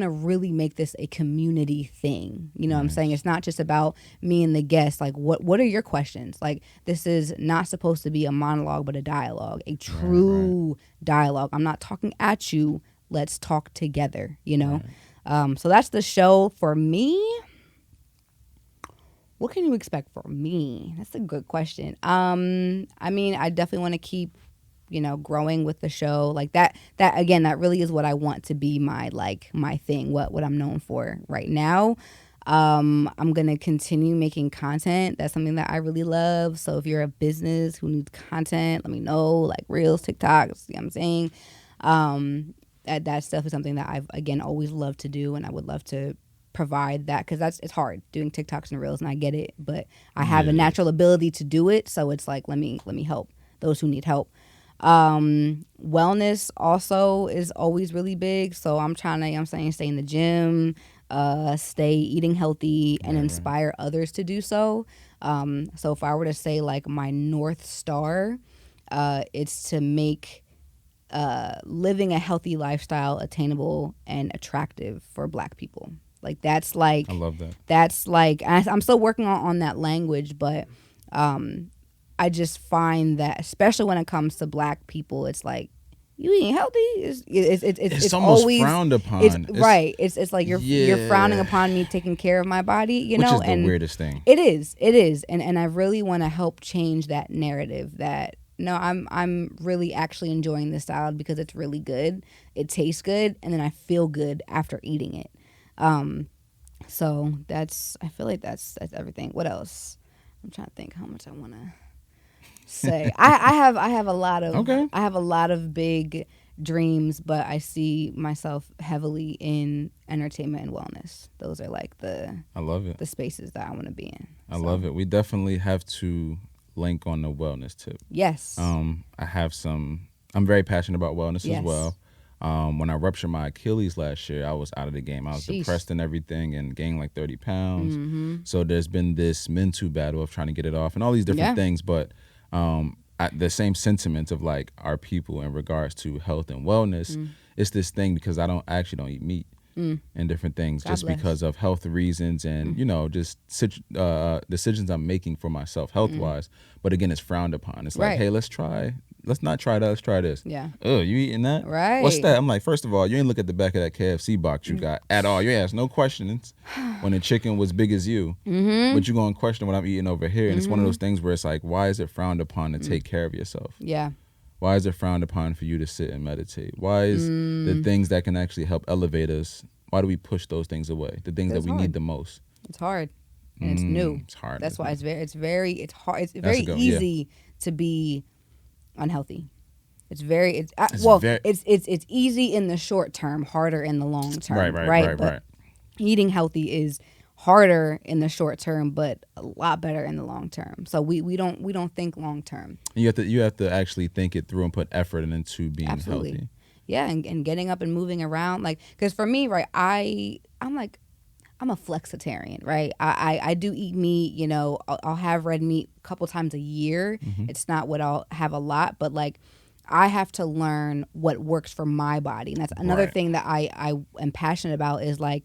to really make this a community thing. You know what I'm saying? It's not just about me and the guests. Like what are your questions? Like this is not supposed to be a monologue but a dialogue, a true dialogue. I'm not talking at you. Let's talk together, you know? So that's the show for me. What can you expect from me? That's a good question. I mean, I definitely want to keep, you know, growing with the show. Like that again, that really is what I want to be my thing, what I'm known for right now. I'm going to continue making content. That's something that I really love. So if you're a business who needs content, let me know, like Reels, TikToks, you know what I'm saying? That stuff is something that I've, again, always loved to do, and I would love to provide that because it's hard doing TikToks and Reels, and I get it, but I have a natural ability to do it, so it's like let me help those who need help. Wellness also is always really big, so I'm trying to, you know what I'm saying, stay in the gym, stay eating healthy, and inspire others to do so. So if I were to say like my North Star, it's to make living a healthy lifestyle attainable and attractive for Black people. Like that's like I love that. That's like I'm still working on that language, but I just find that especially when it comes to Black people, it's like you eating healthy. It's almost always frowned upon. It's like you're frowning upon me taking care of my body, you which know. is the and weirdest thing. It is, and I really want to help change that narrative that. No, I'm really actually enjoying this salad because it's really good. It tastes good, and then I feel good after eating it. So I feel like that's everything. What else? I'm trying to think how much I want to say. I have a lot of I have a lot of big dreams, but I see myself heavily in entertainment and wellness. Those are like I love it. the spaces that I want to be in. I love it. We definitely have to link on the wellness tip. Yes. I'm very passionate about wellness as well. When I ruptured my Achilles last year, I was out of the game. I was depressed and everything and gained like 30 pounds. So there's been this mental battle of trying to get it off and all these different things. But the same sentiments of like our people in regards to health and wellness, it's this thing because I don't eat meat. And different things just because of health reasons and you know just decisions I'm making for myself health wise, but again it's frowned upon. It's like, hey, let's try let's not try that. Let's try this. Yeah. Oh, you eating that? Right. What's that? I'm like, first of all, you ain't look at the back of that KFC box you got at all. You ask no questions when the chicken was big as you, but you going to question what I'm eating over here. And it's one of those things where it's like, why is it frowned upon to take care of yourself? Yeah. Why is it frowned upon for you to sit and meditate? Why is the things that can actually help elevate us, why do we push those things away? The things that we need the most. It's hard. And it's new. It's hard. That's why it's very hard. It's That's very a go, easy to be unhealthy. It's easy in the short term, harder in the long term. Right. Eating healthy is harder in the short term, but a lot better in the long term. So we don't think long term. You have to actually think it through and put effort into being healthy. Yeah, and getting up and moving around, like, because for me, right, I'm a flexitarian, right? I do eat meat, you know. I'll have red meat a couple times a year. It's not what I'll have a lot, but like I have to learn what works for my body. And that's another thing that I am passionate about is like,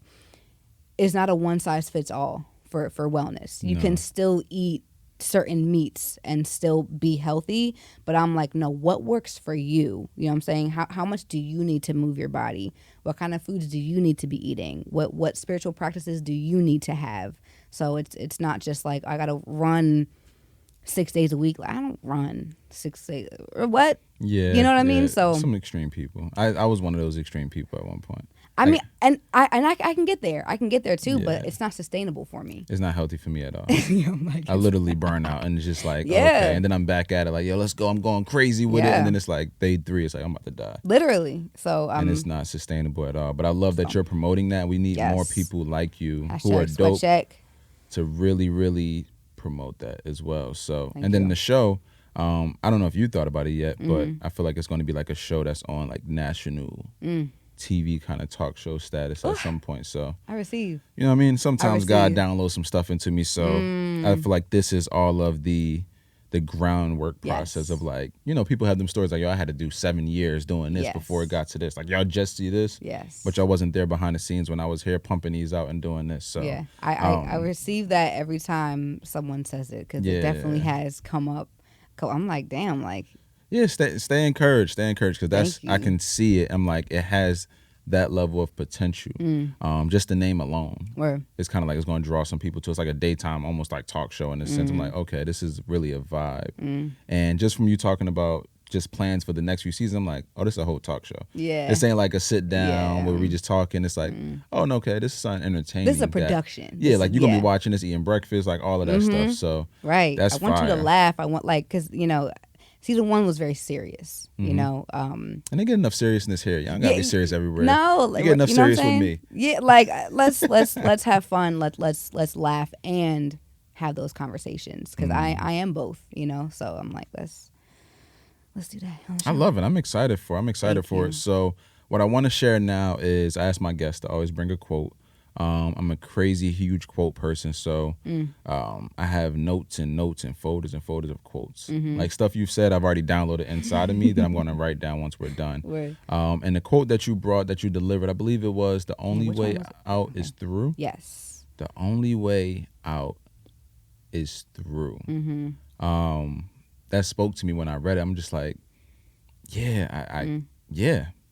it's not a one size fits all for wellness. You can still eat certain meats and still be healthy, but I'm like, no, what works for you? You know what I'm saying? How much do you need to move your body? What kind of foods do you need to be eating? What spiritual practices do you need to have? So it's not just like I gotta run 6 days a week. Like, I don't run 6 days or what? Yeah, you know what I mean? So some extreme people. I was one of those extreme people at one point. I mean, and I can get there. I can get there too, but it's not sustainable for me. It's not healthy for me at all. Like, I literally burn out, and it's just like, okay. And then I'm back at it, like, yo, let's go. I'm going crazy with it, and then it's like day 3. It's like I'm about to die. Literally. So and it's not sustainable at all. But I love that you're promoting that. We need more people like you who are dope to really, really promote that as well. So, and then the show. I don't know if you thought about it yet, but I feel like it's going to be like a show that's on like national TV kind of talk show status at some point. So I receive. You know what I mean? Sometimes God downloads some stuff into me. So I feel like this is all of the groundwork process of like, you know, people have them stories like, yo, I had to do 7 years doing this before it got to this. Like, y'all just see this? Yes. But y'all wasn't there behind the scenes when I was here pumping these out and doing this. So yeah, I receive that every time someone says it, because it definitely has come up. I'm like, damn, like. Yeah, stay encouraged, because that's, I can see it. I'm like, it has that level of potential. Just the name alone. It's kind of like it's going to draw some people to. It's like a daytime, almost like talk show in a sense. I'm like, okay, this is really a vibe. And just from you talking about just plans for the next few seasons, I'm like, oh, this is a whole talk show. Yeah. This ain't like a sit down where we just talking. It's like, oh, no, okay, this is something entertaining. This is a production. Like you're going to be watching this, eating breakfast, like all of that stuff. So that's I want you to laugh. I want, like, because, you know, Season 1 was very serious, you know. And they get enough seriousness here. Y'all gotta be serious everywhere. No, you get enough serious with me. Yeah, like let's have fun. Let's laugh and have those conversations, because I am both, you know. So I'm like, let's do that. I love it. I'm excited for it. So what I want to share now is I ask my guests to always bring a quote. I'm a crazy huge quote person, so I have notes and folders of quotes. Like stuff you've said, I've already downloaded inside of me that I'm going to write down once we're done. And the quote that you delivered, I believe it was, the only way out is through. Yes. The only way out is through. That spoke to me when I read it. I'm just like, yeah,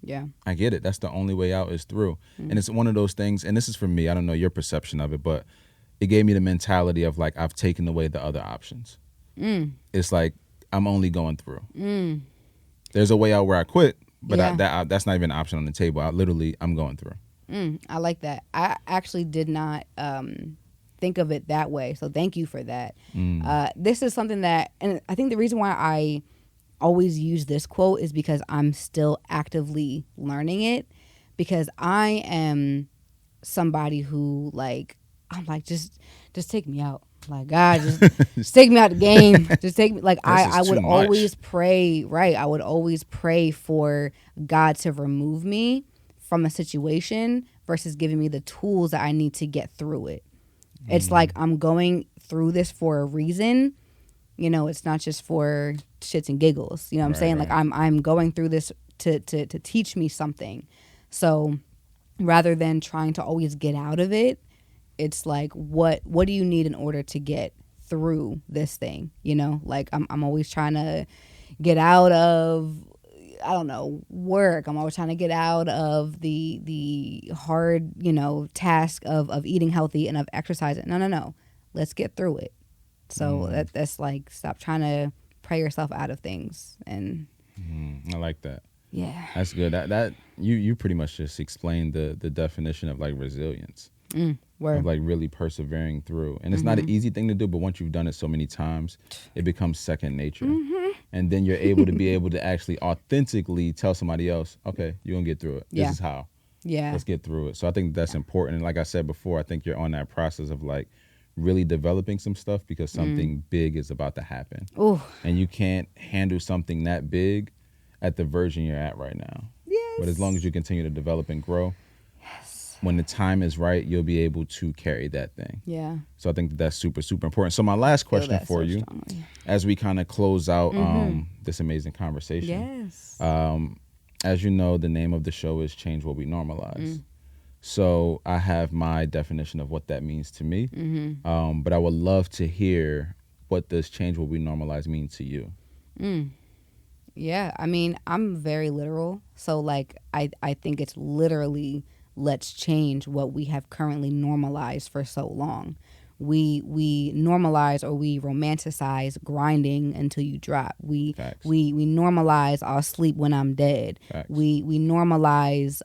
Yeah, I get it. That's the only way out is through. And it's one of those things, and this is for me, I don't know your perception of it, but it gave me the mentality of like, I've taken away the other options. It's like, I'm only going through. There's a way out where I quit, but that's not even an option on the table. I'm going through. I like that. I actually did not think of it that way. So thank you for that. This is something that, and I think the reason why I always use this quote is because I'm still actively learning it, because I am somebody who, like, I'm like, just take me out. Like, God, just take me out the game. Just take me. Like, I would always pray, right? I would always pray for God to remove me from a situation versus giving me the tools that I need to get through it. It's like, I'm going through this for a reason. You know, it's not just for shits and giggles. You know what I'm saying? Like, I'm going through this to teach me something. So rather than trying to always get out of it, it's like, what do you need in order to get through this thing? You know, like, I'm always trying to, get out of, I don't know, work. I'm always trying to get out of the hard, task of eating healthy and of exercising. No. Let's get through it. So that's like, stop trying to pray yourself out of things. And I like that. yeah, That's good. That you pretty much just explained the definition of like resilience. Of like really persevering through. And it's not an easy thing to do, but once you've done it so many times, it becomes second nature. And then you're able to actually authentically tell somebody else, okay, you're gonna get through it. This is how. Yeah. Let's get through it. So I think that's important. And like I said before, I think you're on that process of like really developing some stuff because something big is about to happen. Ooh. And you can't handle something that big at the version you're at right now. Yes. But as long as you continue to develop and grow, when the time is right, you'll be able to carry that thing. Yeah. So I think that's super, super important. So my last question for you, as we kind of close out this amazing conversation. Yes. As you know, the name of the show is Change What We Normalize. So I have my definition of what that means to me. But I would love to hear, what does Change What We Normalize mean to you? Yeah. I mean, I'm very literal. So like, I think it's literally, let's change what we have currently normalized for so long. We normalize, or we romanticize grinding until you drop. We normalize, I'll sleep when I'm dead. Facts. We normalize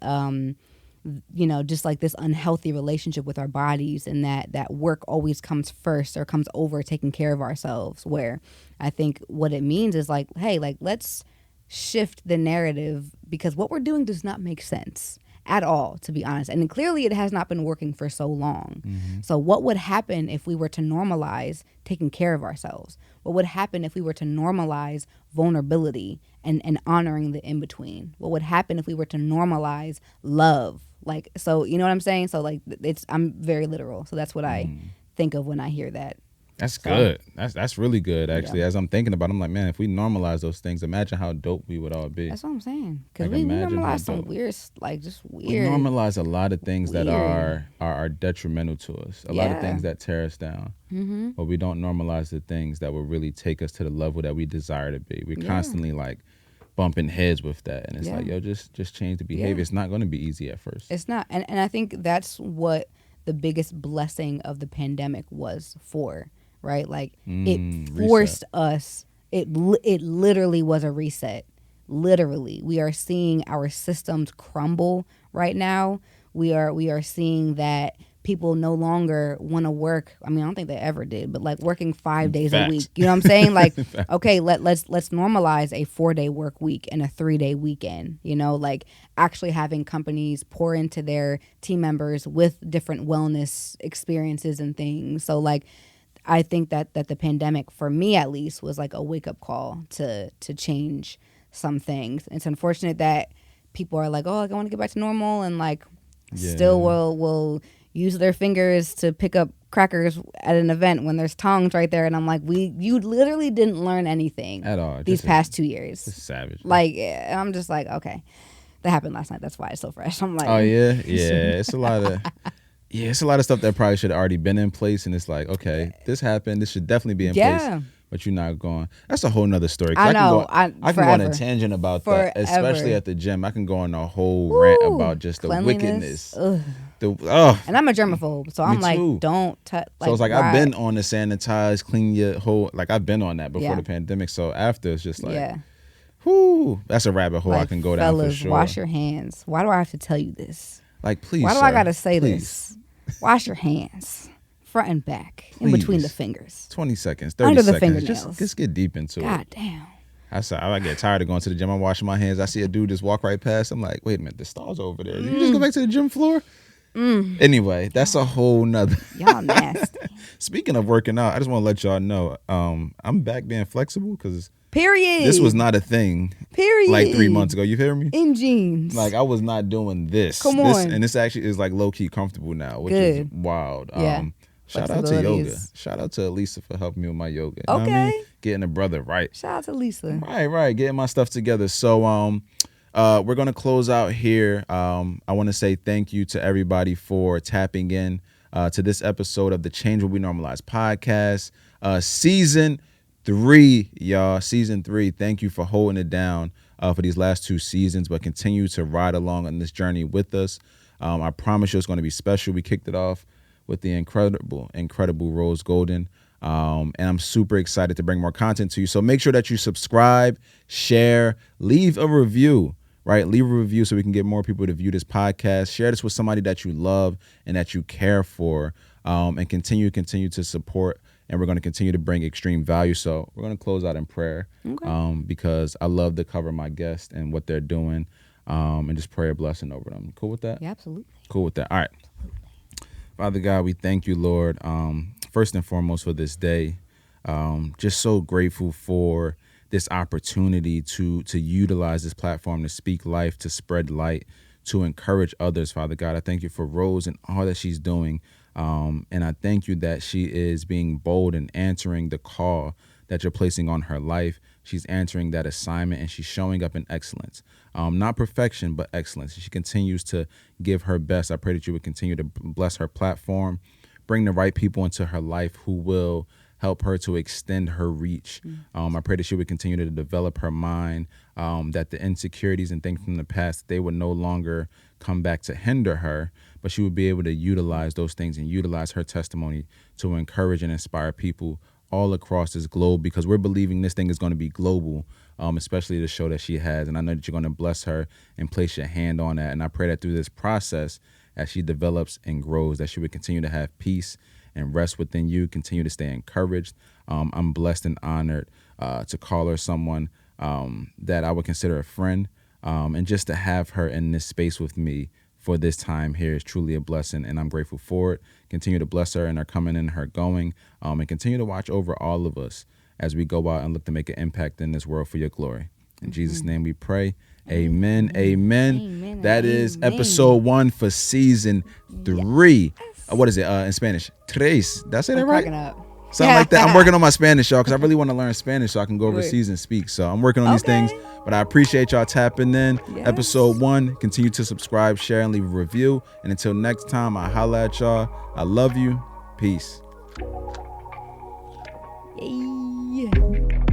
just like this unhealthy relationship with our bodies, and that work always comes first or comes over taking care of ourselves, where I think what it means is like, hey, like, let's shift the narrative, because what we're doing does not make sense at all, to be honest. And clearly it has not been working for so long. So what would happen if we were to normalize taking care of ourselves? What would happen if we were to normalize vulnerability and honoring the in-between? What would happen if we were to normalize love? Like, so, you know what I'm saying? So like, I'm very literal. So that's what I think of when I hear that. That's good. That's really good, actually. Yeah. As I'm thinking about it, I'm like, man, if we normalize those things, imagine how dope we would all be. That's what I'm saying. Because we normalize some weird, like, just weird. We normalize a lot of things that are detrimental to us. A lot of things that tear us down. But we don't normalize the things that will really take us to the level that we desire to be. We're constantly like bumping heads with that. And it's like, yo, just change the behavior. It's not going to be easy at first. It's not. And I think that's what the biggest blessing of the pandemic was for. Right? Like, it forced us, it literally was a reset. Literally. We are seeing our systems crumble right now. We are seeing that people no longer want to work. I mean, I don't think they ever did, but like working 5 days a week. You know what I'm saying? Like, okay, let's normalize a 4-day work week and a 3-day weekend. Like actually having companies pour into their team members with different wellness experiences and things. So like, I think that the pandemic, for me at least, was like a wake-up call to change some things. It's unfortunate that people are like, oh, like, I want to get back to normal, and like still will use their fingers to pick up crackers at an event when there's tongs right there. And I'm like, you literally didn't learn anything at all these past 2 years. It's savage. Like, I'm just like, okay, that happened last night. That's why it's so fresh. I'm like, oh yeah, it's a lot of. Yeah, it's a lot of stuff that probably should have already been in place, and it's like, okay, this happened. This should definitely be in place, but you're not going. That's a whole nother story. I know. I can go on a tangent about that, especially at the gym. I can go on a whole rant about just the wickedness. And I'm a germaphobe, so I'm like, don't touch. Like, so it's like, I've been on the sanitize, clean your whole. Like, I've been on that before the pandemic. So after, it's just like, whoo, that's a rabbit hole I can go down for sure. Wash your hands. Why do I have to tell you this? Like, please. Why do I gotta say this? Wash your hands, front and back, in between the fingers. 20 seconds, 30 under seconds. The fingernails. Just get deep into it. God damn. I get tired of going to the gym. I'm washing my hands. I see a dude just walk right past. I'm like, wait a minute, the stall's over there. Did you just go back to the gym floor? Anyway, that's a whole nother. Y'all nasty. Speaking of working out, I just want to let y'all know, I'm back being flexible because period. This was not a thing. Period. Like 3 months ago. You hear me? In jeans. Like, I was not doing this. Come on. And this actually is like low key comfortable now, which is wild. Yeah. Shout out to yoga. Shout out to Elisa for helping me with my yoga. You know what I mean? Getting a brother right. Shout out to Lisa. Right. Getting my stuff together. So we're gonna close out here. I want to say thank you to everybody for tapping in to this episode of the Change What We Normalize podcast. Season 3, y'all. Season 3. Thank you for holding it down for these last 2 seasons, but continue to ride along on this journey with us. I promise you it's going to be special. We kicked it off with the incredible Rose Golden. And I'm super excited to bring more content to you. So make sure that you subscribe, share, leave a review, right? Leave a review so we can get more people to view this podcast. Share this with somebody that you love and that you care for, and continue to support. And we're going to continue to bring extreme value. So we're going to close out in prayer, because I love to cover my guests and what they're doing, and just pray a blessing over them. Cool with that? Yeah, absolutely. Cool with that. All right. Father God, we thank you, Lord, first and foremost for this day. Just so grateful for this opportunity to utilize this platform to speak life, to spread light, to encourage others, Father God. I thank you for Rose and all that she's doing. And I thank you that she is being bold and answering the call that you're placing on her life. She's answering that assignment and she's showing up in excellence. Not perfection, but excellence. She continues to give her best. I pray that you would continue to bless her platform, bring the right people into her life who will help her to extend her reach. I pray that she would continue to develop her mind, that the insecurities and things from the past, they would no longer come back to hinder her, but she would be able to utilize those things and utilize her testimony to encourage and inspire people all across this globe, because we're believing this thing is going to be global, especially the show that she has. And I know that you're going to bless her and place your hand on that. And I pray that through this process, as she develops and grows, that she would continue to have peace and rest within you, continue to stay encouraged. I'm blessed and honored to call her someone that I would consider a friend, and just to have her in this space with me for this time here is truly a blessing, and I'm grateful for it. Continue to bless her and her coming and her going, and continue to watch over all of us as we go out and look to make an impact in this world for your glory. In Jesus' name we pray. Amen. Amen. That is episode 1 for season 3. What is it in Spanish? Tres. Did I say that right? Something like that. I'm working on my Spanish, y'all, because I really want to learn Spanish so I can go overseas and speak. So I'm working on these things. But I appreciate y'all tapping in. Yes. Episode 1. Continue to subscribe, share, and leave a review. And until next time, I holla at y'all. I love you. Peace. Yeah.